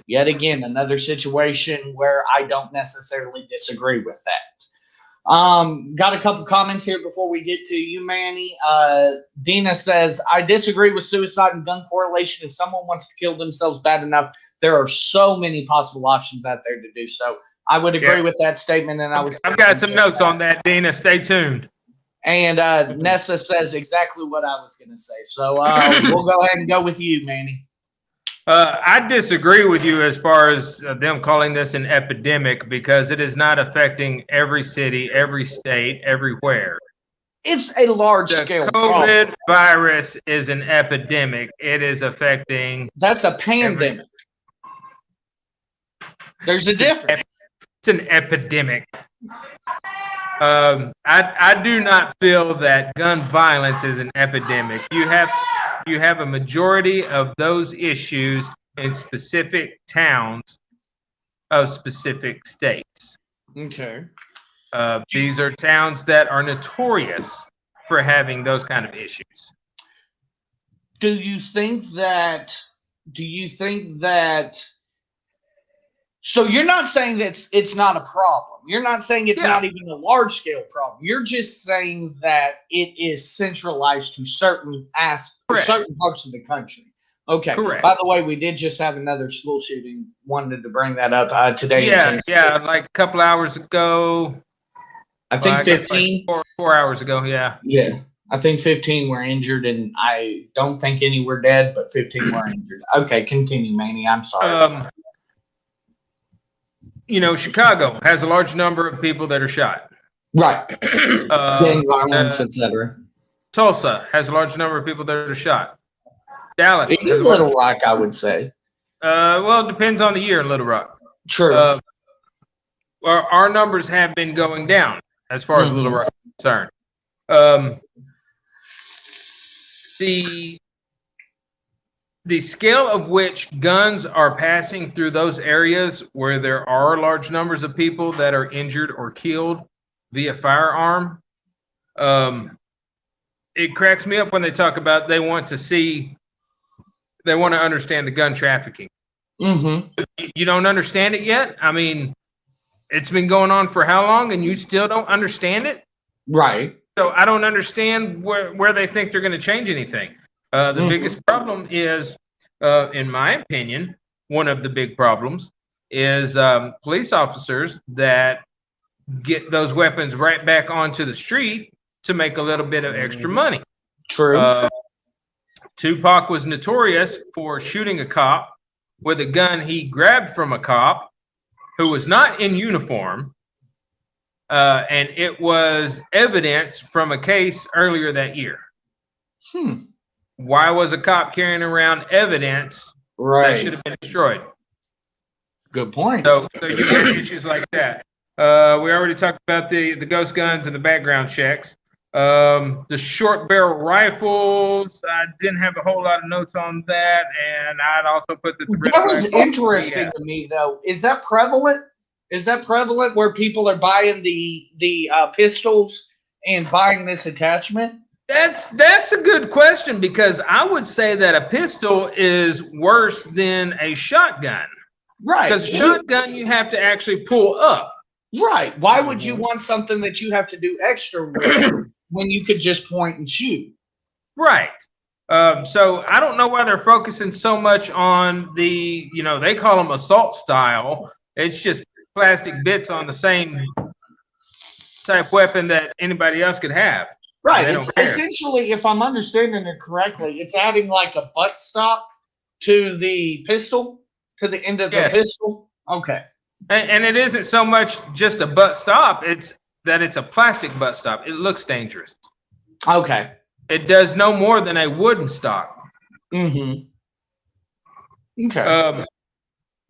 Yet again, another situation where I don't necessarily disagree with that. Got a couple comments here before we get to you, Manny. Dina says, I disagree with suicide and gun correlation. If someone wants to kill themselves bad enough, there are so many possible options out there to do so. I would agree with that statement. And I've got some notes on that, Dina. Stay tuned. And Nessa says exactly what I was going to say. So we'll go ahead and go with you, Manny. I disagree with you as far as them calling this an epidemic, because it is not affecting every city, every state, everywhere. It's a large The scale COVID problem. virus is an epidemic. It is affecting. That's a pandemic. There's a difference. It's an epidemic. I do not feel that gun violence is an epidemic. You have a majority of those issues in specific towns of specific states. Okay. These are towns that are notorious for having those kind of issues. Do you think that so you're not saying that it's not a problem. You're not saying it's not even a large scale problem. You're just saying that it is centralized to certain parts of the country. Okay. Correct. By the way, we did just have another school shooting. Wanted to bring that up today. Yeah, like a couple hours ago. I think 15. Like 4 hours ago, yeah. Yeah. I think 15 were injured, and I don't think any were dead, but 15 were injured. Okay, continue, Manny. I'm sorry. Chicago has a large number of people that are shot. Right. Gang violence, etc. Tulsa has a large number of people that are shot. Dallas. Even Little Rock, I would say. Well, it depends on the year in Little Rock. True. Our numbers have been going down as far as Little Rock is concerned. The scale of which guns are passing through those areas where there are large numbers of people that are injured or killed via firearm, it cracks me up when they talk about they want to understand the gun trafficking. You don't understand it yet? I mean, it's been going on for how long and you still don't understand it? Right. So I don't understand where they think they're going to change anything. The biggest problem is, in my opinion, one of the big problems is police officers that get those weapons right back onto the street to make a little bit of extra money. True. Tupac was notorious for shooting a cop with a gun he grabbed from a cop who was not in uniform. And it was evidence from a case earlier that year. Why was a cop carrying around evidence that should have been destroyed? Good point. So you get issues like that. We already talked about the ghost guns and the background checks. The short barrel rifles, I didn't have a whole lot of notes on that, and I'd also put that was interesting to me, though. Is that prevalent? Is that prevalent where people are buying the pistols and buying this attachment? That's a good question, because I would say that a pistol is worse than a shotgun. Right. Because a shotgun you have to actually pull up. Right. Why would you want something that you have to do extra with when you could just point and shoot? Right. So I don't know why they're focusing so much on the, they call them assault style. It's just plastic bits on the same type weapon that anybody else could have. Right. It's essentially, if I'm understanding it correctly, it's adding like a buttstock to the pistol, to the end of the pistol. Okay. And it isn't so much just a butt stop, it's that it's a plastic butt stop. It looks dangerous. Okay. It does no more than a wooden stock. Okay.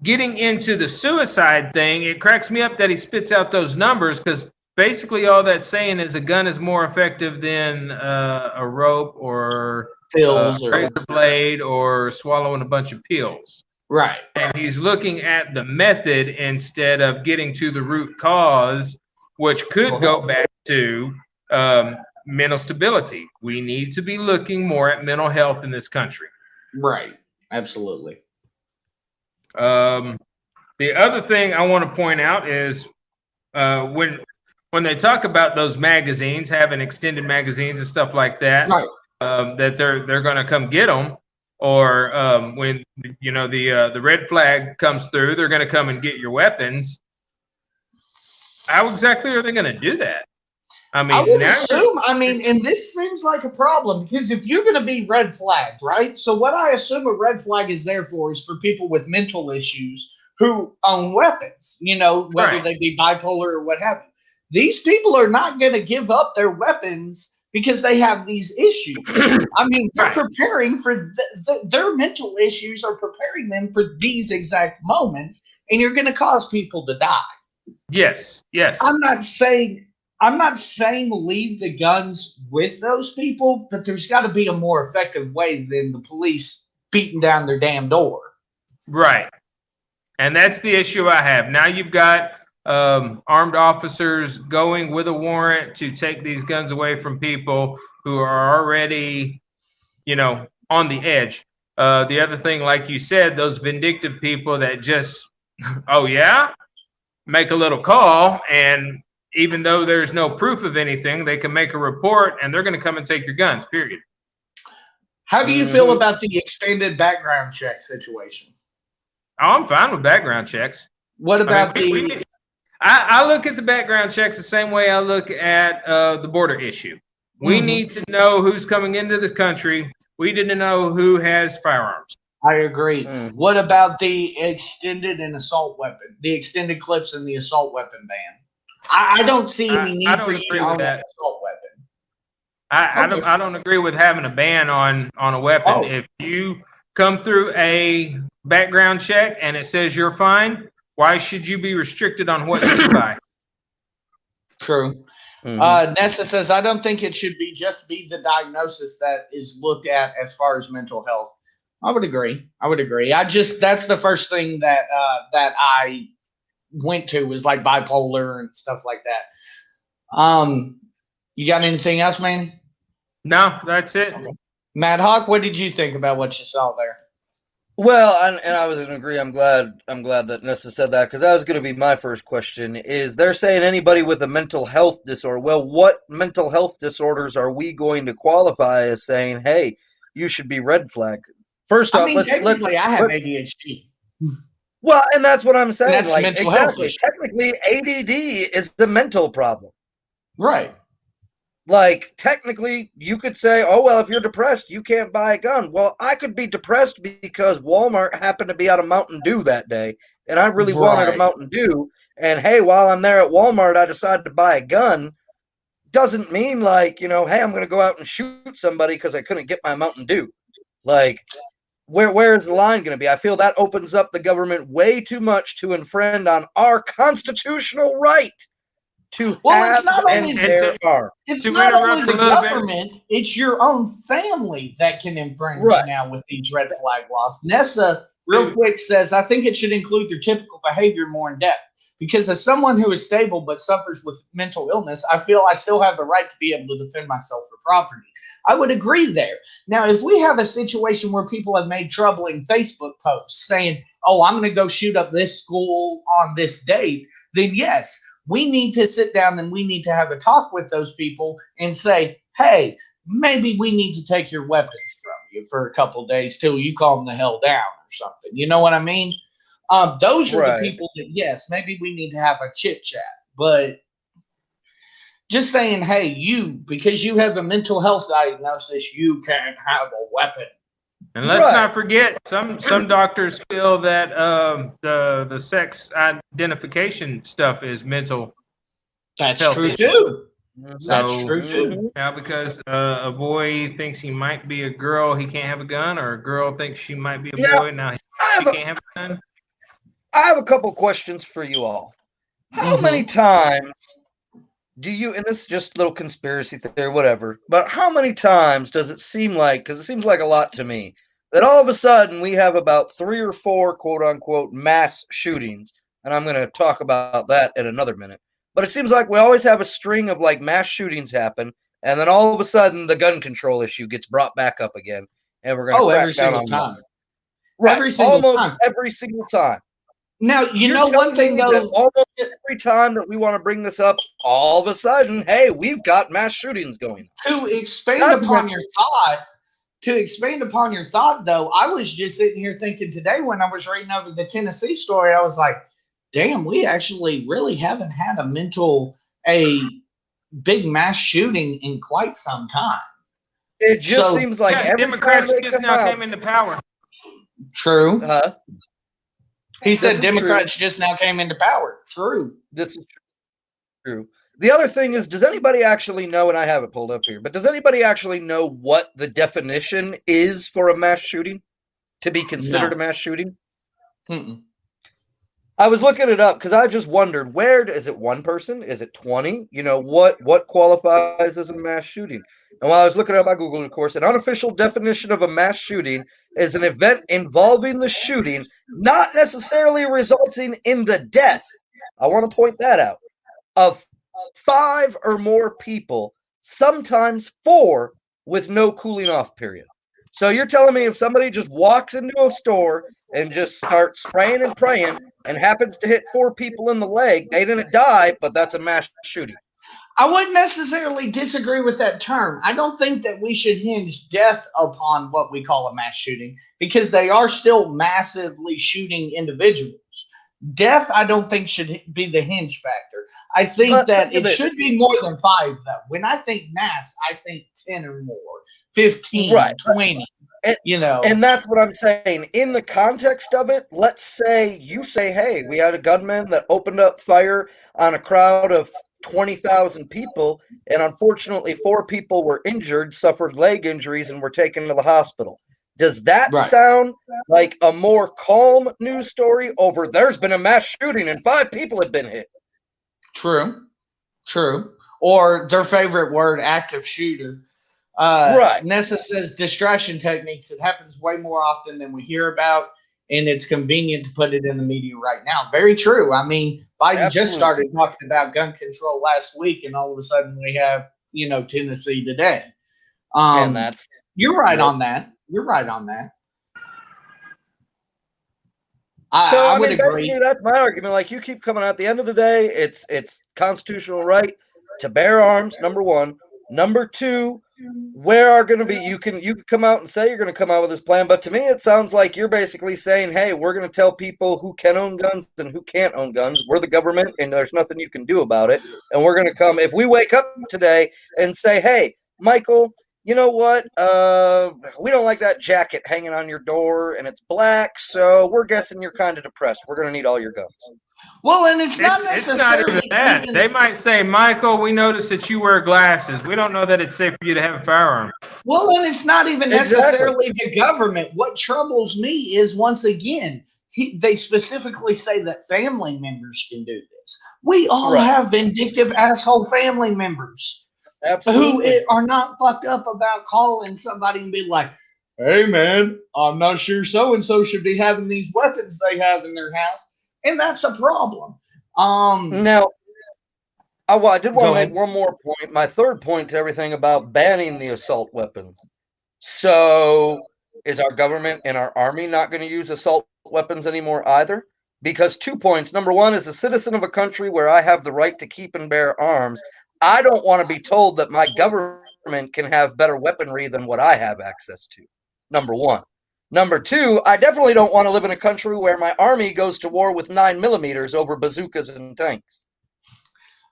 Getting into the suicide thing, it cracks me up that he spits out those numbers, because basically all that's saying is a gun is more effective than a rope or pills or razor blade or swallowing a bunch of pills. Right. And he's looking at the method instead of getting to the root cause, which could go back to mental stability. We need to be looking more at mental health in this country. Right. Absolutely. The other thing I want to point out is when they talk about those magazines, having extended magazines and stuff like that, right. That they're going to come get them. Or when the red flag comes through, they're going to come and get your weapons. How exactly are they going to do that? I mean, I would assume. I mean, and this seems like a problem, because if you're going to be red flagged, right? So what I assume a red flag is there for is for people with mental issues who own weapons. Whether they be bipolar or what have you. These people are not going to give up their weapons because they have these issues. I mean, they're preparing for their mental issues are preparing them for these exact moments, and you're going to cause people to die. Yes. I'm not saying leave the guns with those people, but there's got to be a more effective way than the police beating down their damn door. Right. And that's the issue I have. Now you've got armed officers going with a warrant to take these guns away from people who are already, on the edge. The other thing, like you said, those vindictive people that just, oh yeah, make a little call, and even though there's no proof of anything, they can make a report and they're going to come and take your guns, period. How do you feel about the expanded background check situation? Oh, I'm fine with background checks. What about I look at the background checks the same way I look at the border issue. We need to know who's coming into the country. We need to know who has firearms. I agree. What about the extended extended clips and the assault weapon ban? I don't see any need for you to own an assault weapon. I don't agree with having a ban on a weapon. If you come through a background check and it says you're fine, why should you be restricted on what you can buy? True. Nessa says, I don't think it should be the diagnosis that is looked at as far as mental health. I would agree. That's the first thing that I went to was like bipolar and stuff like that. You got anything else, man? No, that's it. Okay. Mad Hawk, what did you think about what you saw there? Well, and I was going to agree. I'm glad that Nessa said that, because that was going to be my first question. Is they're saying anybody with a mental health disorder? Well, what mental health disorders are we going to qualify as saying, hey, you should be red flag? First off, technically, I have ADHD. Well, and that's what I'm saying. That's mental health issue. Technically, ADD is the mental problem. Right. Like, technically, you could say, oh, well, if you're depressed, you can't buy a gun. Well, I could be depressed because Walmart happened to be out of Mountain Dew that day, and I really wanted a Mountain Dew. And, hey, while I'm there at Walmart, I decided to buy a gun. Doesn't mean, like, hey, I'm going to go out and shoot somebody because I couldn't get my Mountain Dew. Like, where is the line going to be? I feel that opens up the government way too much to infringe on our constitutional right to have it's not only the government, it's your own family that can infringe now with these red flag laws. Nessa, real quick, says, I think it should include their typical behavior more in depth. Because as someone who is stable but suffers with mental illness, I feel I still have the right to be able to defend myself for property. I would agree there. Now, if we have a situation where people have made troubling Facebook posts saying, oh, I'm going to go shoot up this school on this date, then yes, we need to sit down and we need to have a talk with those people and say, hey, maybe we need to take your weapons from you for a couple of days till you calm the hell down or something. You know what I mean? Those are the people that, yes, maybe we need to have a chit chat, but just saying, hey, because you have a mental health diagnosis, you can't have a weapon. And let's not forget, some doctors feel that the sex identification stuff is mental. That's true too. That's true too. Now, because a boy thinks he might be a girl, he can't have a gun, or a girl thinks she might be a boy, now she can't have a gun. I have a couple questions for you all. How many times do you, and this is just a little conspiracy theory, whatever, but how many times does it seem like, because it seems like a lot to me, that all of a sudden we have about 3 or 4 quote unquote mass shootings, and I'm going to talk about that in another minute, but it seems like we always have a string of like mass shootings happen, and then all of a sudden the gun control issue gets brought back up again, and we're going to every single time. Right, every single time. Every single time. Now, you know one thing, though. Almost every time that we want to bring this up, all of a sudden, hey, we've got mass shootings going. To expand upon your thought, though, I was just sitting here thinking today when I was reading over the Tennessee story, I was like, damn, we actually really haven't had a big mass shooting in quite some time. It just seems like every Democrats just now came into power. True. He said Democrats just now came into power. True. This is true. The other thing is, does anybody actually know, and I have it pulled up here, but does anybody actually know what the definition is for a mass shooting to be considered No. a mass shooting? Mm-mm. I was looking it up because I just wondered, is it one person? Is it 20? You know, what qualifies as a mass shooting? And while I was looking up, I Googled, of course, an unofficial definition of a mass shooting is an event involving the shooting, not necessarily resulting in the death. I want to point that out. Of 5 or more people, sometimes 4, with no cooling off period. So you're telling me if somebody just walks into a store and just starts spraying and praying and happens to hit 4 people in the leg, they didn't die, but that's a mass shooting. I wouldn't necessarily disagree with that term. I don't think that we should hinge death upon what we call a mass shooting because they are still massively shooting individuals. Death, I don't think should be the hinge factor. I think that it should be more than 5, though. When I think mass, I think 10 or more, 15, Right. 20, you know. And that's what I'm saying. In the context of it, let's say you say, hey, we had a gunman that opened up fire on a crowd of 20,000 people, and unfortunately 4 people were injured, suffered leg injuries, and were taken to the hospital. Does that sound like a more calm news story over there's been a mass shooting and 5 people have been hit? True. Or their favorite word, active shooter. Right. Nessa says distraction techniques. It happens way more often than we hear about, and it's convenient to put it in the media right now. Very true. I mean, Biden just started talking about gun control last week, and all of a sudden we have, Tennessee today. And that's you're right on that. You're right on that. I would mean, agree. basically, that's my argument. Like, you keep coming out. At the end of the day, it's constitutional right to bear arms. Number one. Number two, where are going to be? You can come out and say you're going to come out with this plan, but to me, it sounds like you're basically saying, "Hey, we're going to tell people who can own guns and who can't own guns. We're the government, and there's nothing you can do about it. And we're going to come if we wake up today and say, "Hey, Michael, you know what? We don't like that jacket hanging on your door, and it's black, so we're guessing you're kind of depressed. We're going to need all your guns." Well, and it's not It's necessarily not even that. They might say, Michael, we noticed that you wear glasses. We don't know that it's safe for you to have a firearm. Well, and it's not even necessarily the government. What troubles me is, once again, they specifically say that family members can do this. We all have vindictive asshole family members who are not fucked up about calling somebody and be like, "Hey, man, I'm not sure so-and-so should be having these weapons they have in their house." And that's a problem. Now, I did want to make one more point. My third point to everything about banning the assault weapons. So, is our government and our army not going to use assault weapons anymore either? Because 2 points. Number one, as a citizen of a country where I have the right to keep and bear arms, I don't want to be told that my government can have better weaponry than what I have access to. Number one. Number two, I definitely don't want to live in a country where my army goes to war with 9mm over bazookas and tanks.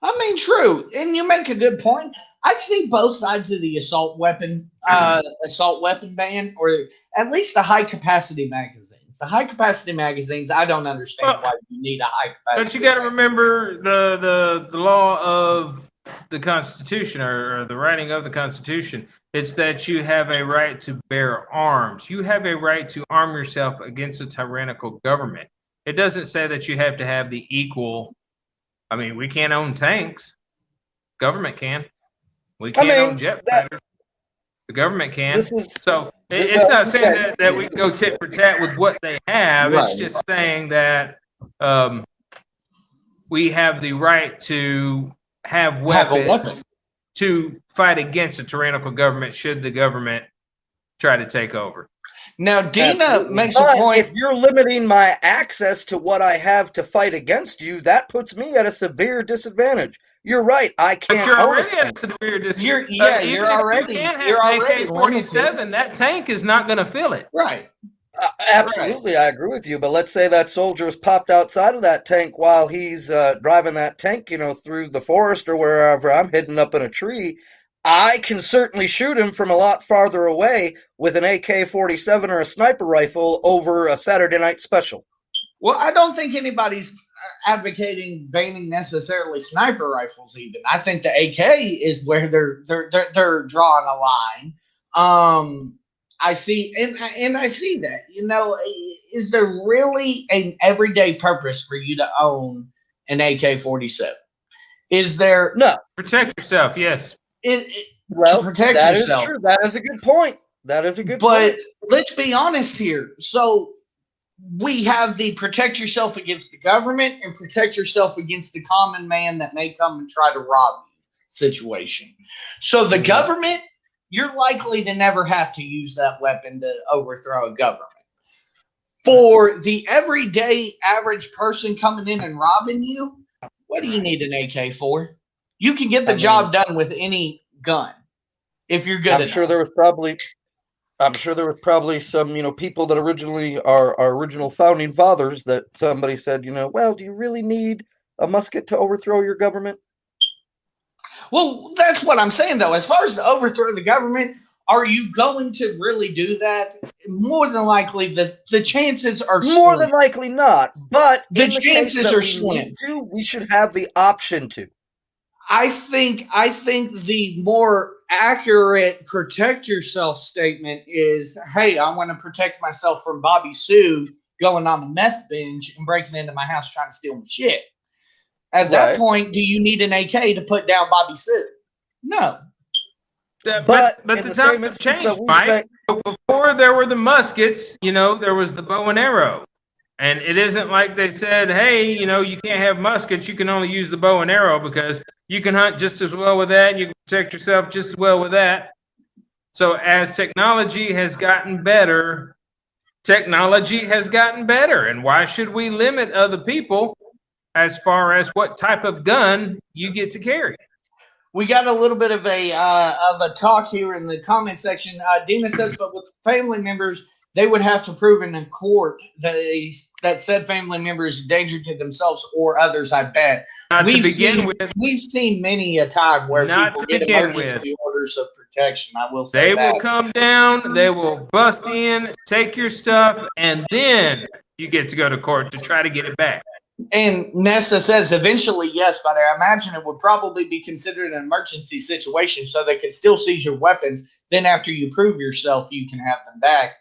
I mean, true, and you make a good point. I see both sides of the assault weapon ban, or at least the high capacity magazines. The high capacity magazines, I don't understand why you need a high capacity. But you got to remember the law of the Constitution, or the writing of the Constitution. It's that you have a right to bear arms. You have a right to arm yourself against a tyrannical government. It doesn't say that you have to have the equal. I mean, we can't own tanks. Government can. We can't own jet fighters. The government can. It's not saying that we go tit for tat with what they have. It's just saying that we have the right to have weapons to fight against a tyrannical government should the government try to take over. Now, Dina makes a point. If you're limiting my access to what I have to fight against you, that puts me at a severe disadvantage. You're right. I can't. But you're already at a severe disadvantage. You're already AK-47. That tank is not going to feel it. Right. Absolutely, I agree with you. But let's say that soldier is popped outside of that tank while he's driving that tank, through the forest or wherever I'm hidden up in a tree. I can certainly shoot him from a lot farther away with an AK-47 or a sniper rifle over a Saturday night special. Well, I don't think anybody's advocating banning necessarily sniper rifles. Even I think the AK is where they're drawing a line. I see, and I see that. Is there really an everyday purpose for you to own an AK-47? Is there no? Protect yourself. Yes. Well, to protect that yourself. is true. That is a good point. That is a good But point. let's be honest here. So we have the protect yourself against the government and protect yourself against the common man that may come and try to rob you situation. So the government, you're likely to never have to use that weapon to overthrow a government. For the everyday average person coming in and robbing you, what do you need an AK for? You can get the job done with any gun if you're good enough. I'm sure there was probably some, people that originally our original founding fathers that somebody said, well, do you really need a musket to overthrow your government? Well, that's what I'm saying, though. As far as to overthrow the government, are you going to really do that? More than likely, the chances are more slim. than likely not. But the chances are slim. We should have the option to. I think the more accurate protect yourself statement is, hey, I want to protect myself from Bobby Sue going on the meth binge and breaking into my house trying to steal my shit. At that point, do you need an AK to put down Bobby Sue? No. But the times have changed, Mike. Before there were the muskets, there was the bow and arrow. And it isn't like they said, hey, you can't have muskets. You can only use the bow and arrow because you can hunt just as well with that. And you can protect yourself just as well with that. So as technology has gotten better. And why should we limit other people as far as what type of gun you get to carry? We got a little bit of a talk here in the comment section. Dina says, but with family members, they would have to prove in a court that said family member is a danger to themselves or others, I bet. We've seen many a time where people get emergency orders of protection. I will say they will come down, they will bust in, take your stuff, and then you get to go to court to try to get it back. And Nessa says eventually, yes, but I imagine it would probably be considered an emergency situation, so they could still seize your weapons. Then after you prove yourself, you can have them back.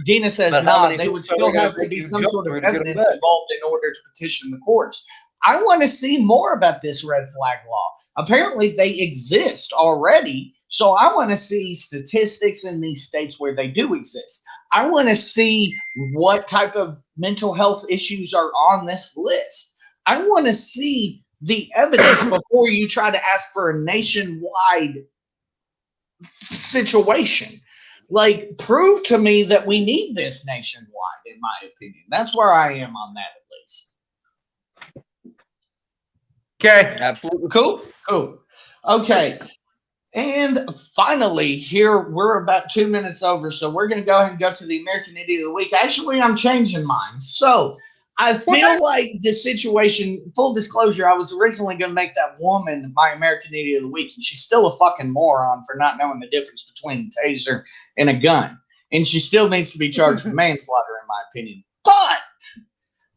Dina says they would still have to be some sort of evidence involved in order to petition the courts. I want to see more about this red flag law. Apparently they exist already, so I want to see statistics in these states where they do exist. I want to see what type of mental health issues are on this list. I want to see the evidence before you try to ask for a nationwide situation. Like, prove to me that we need this nationwide, in my opinion. That's where I am on that, at least. Okay. Absolutely. Cool. Okay. And finally, here, we're about 2 minutes over, so we're going to go ahead and go to the American Idiot of the Week. Actually, I'm changing mine. So, I feel like the situation, full disclosure, I was originally going to make that woman my American Idiot of the Week, and she's still a fucking moron for not knowing the difference between a taser and a gun. And she still needs to be charged with manslaughter, in my opinion. But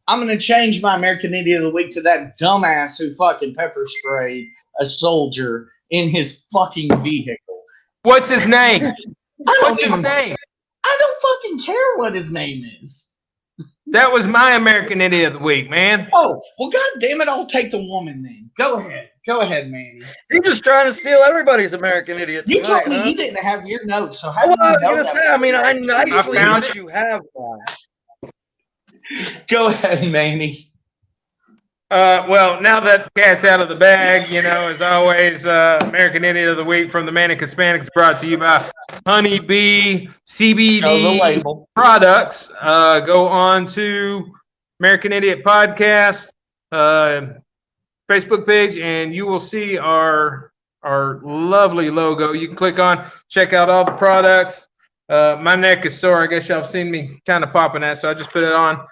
I'm going to change my American Idiot of the Week to that dumbass who fucking pepper sprayed a soldier in his fucking vehicle. What's his name? What's his name? I don't fucking care what his name is. That was my American Idiot of the Week, man. Oh, well, God damn it, I'll take the woman then. Go ahead, Manny. You're just trying to steal everybody's American Idiot. You told me you didn't have your notes, so how I do you was know going to that? say, I mean, I nicely wish you have one. Go ahead, Manny. Well, now that the cat's out of the bag, as always, American Idiot of the Week from the Manic Hispanics brought to you by Honeybee CBD products. Go on to American Idiot Podcast Facebook page, and you will see our lovely logo. You can click on, check out all the products. My neck is sore. I guess y'all have seen me kind of popping that, so I just put it on.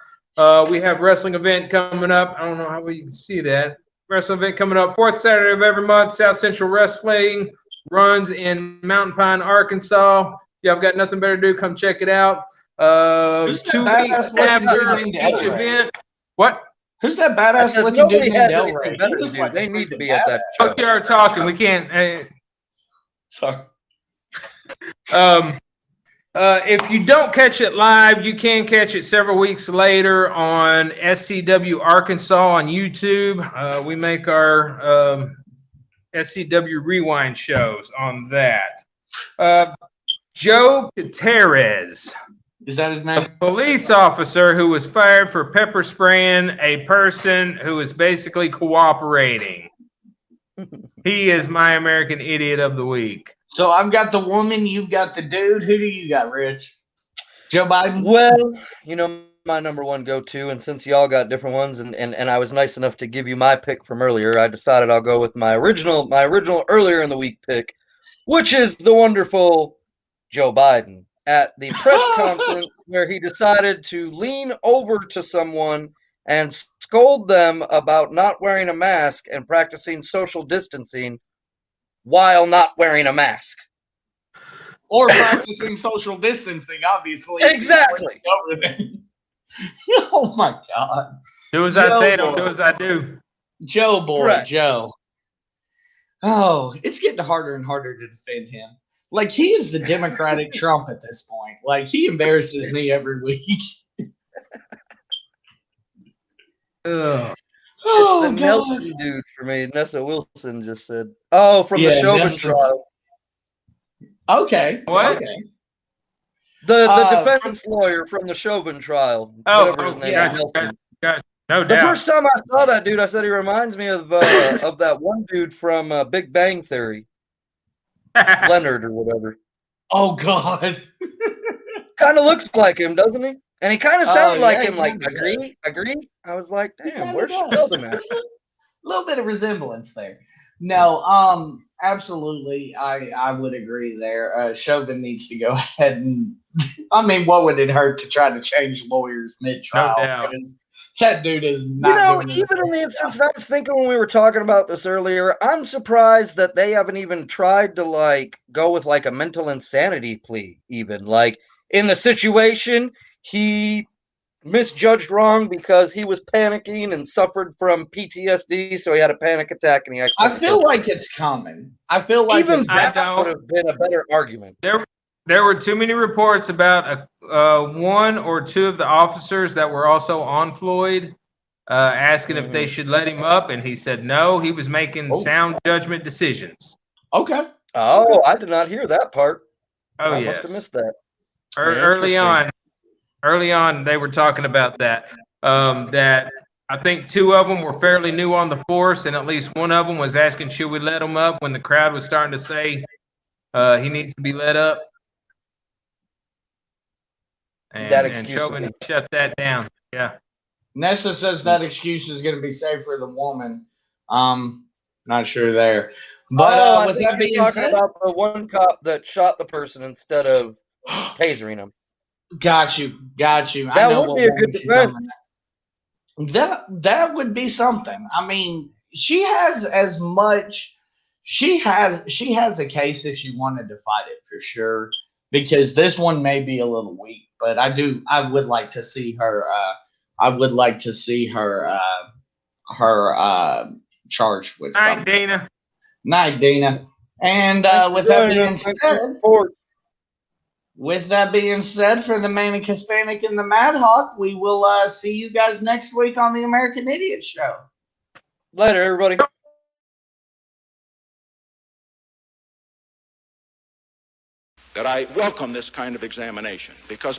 We have wrestling event coming up. I don't know how well you can see that. Wrestling event coming up 4th Saturday of every month. South Central Wrestling runs in Mountain Pine, Arkansas. If y'all got nothing better to do, come check it out. 2 weeks after each event. What? Who's that I badass said looking dude nobody named has Del anything Rey? better He to looks do. like They a need to freaking be at that badass. show. We are talking. We can't. Sorry. If you don't catch it live, you can catch it several weeks later on SCW Arkansas on YouTube. We make our SCW Rewind shows on that. Joe Gutierrez. Is that his name? A police officer who was fired for pepper spraying a person who was basically cooperating. He is my American Idiot of the Week. So I've got the woman, you've got the dude. Who do you got, Rich? Joe Biden? Well, you know, my number one go-to, and since y'all got different ones, and I was nice enough to give you my pick from earlier, I decided I'll go with my original earlier in the week pick, which is the wonderful Joe Biden at the press conference where he decided to lean over to someone and scold them about not wearing a mask and practicing social distancing while not wearing a mask. Or practicing social distancing, obviously. Exactly. Oh my God. Do as I say, don't do as I do. Joe boy, Correct. Joe. Oh, it's getting harder and harder to defend him. Like, he is the Democratic Trump at this point. Like, he embarrasses me every week. It's Oh, the God. Nelson dude for me. Nessa Wilson just said, "Oh, from the Yeah, Chauvin Nessa's- trial." Okay. What? Okay. The defense lawyer from the Chauvin trial. Whatever his name yeah. is. Nelson. No The doubt. first time I saw that dude, I said he reminds me of that one dude from Big Bang Theory, Leonard or whatever. Oh, God. Kind of looks like him, doesn't he? And he kind of sounded like yeah, him. he Like, kinda does. agree. I was like, He damn, kinda where's she does. building that? It's a little bit of resemblance there. No, absolutely. I would agree there. Chauvin needs to go ahead and, I mean, what would it hurt to try to change lawyers mid-trial? No doubt. Because that dude is You not know, doing it. even in the instance, and I was thinking when we were talking about this earlier, I'm surprised that they haven't even tried to like go with like a mental insanity plea. Even like in the situation, he misjudged wrong because he was panicking and suffered from PTSD, so he had a panic attack and he I accidentally feel killed like it's common. I feel like even it's that know. would have been a better argument. There were too many reports about one or two of the officers that were also on Floyd asking if they should let him up, and he said no. He was making sound judgment decisions. Okay. Oh, I did not hear that part. Oh, I yes. must have missed that. Early on, they were talking about that. That I think two of them were fairly new on the force, and at least one of them was asking, should we let him up, when the crowd was starting to say he needs to be let up. And Chauvin shut that down. Yeah. Nessa says that excuse is going to be safe for the woman. Not sure there. But with that being said, about the one cop that shot the person instead of tasering him. Got you. That would be a good defense. That would be something. I mean, she has as much. She has a case if she wanted to fight it for sure. Because this one may be a little weak, but I would like to see her. I would like to see her. Charged with something. Dana. Night, Dina. And with that being said, for the Manic Hispanic and the Mad Hawk, we will see you guys next week on the American Idiot Show. Later, everybody. That I welcome this kind of examination because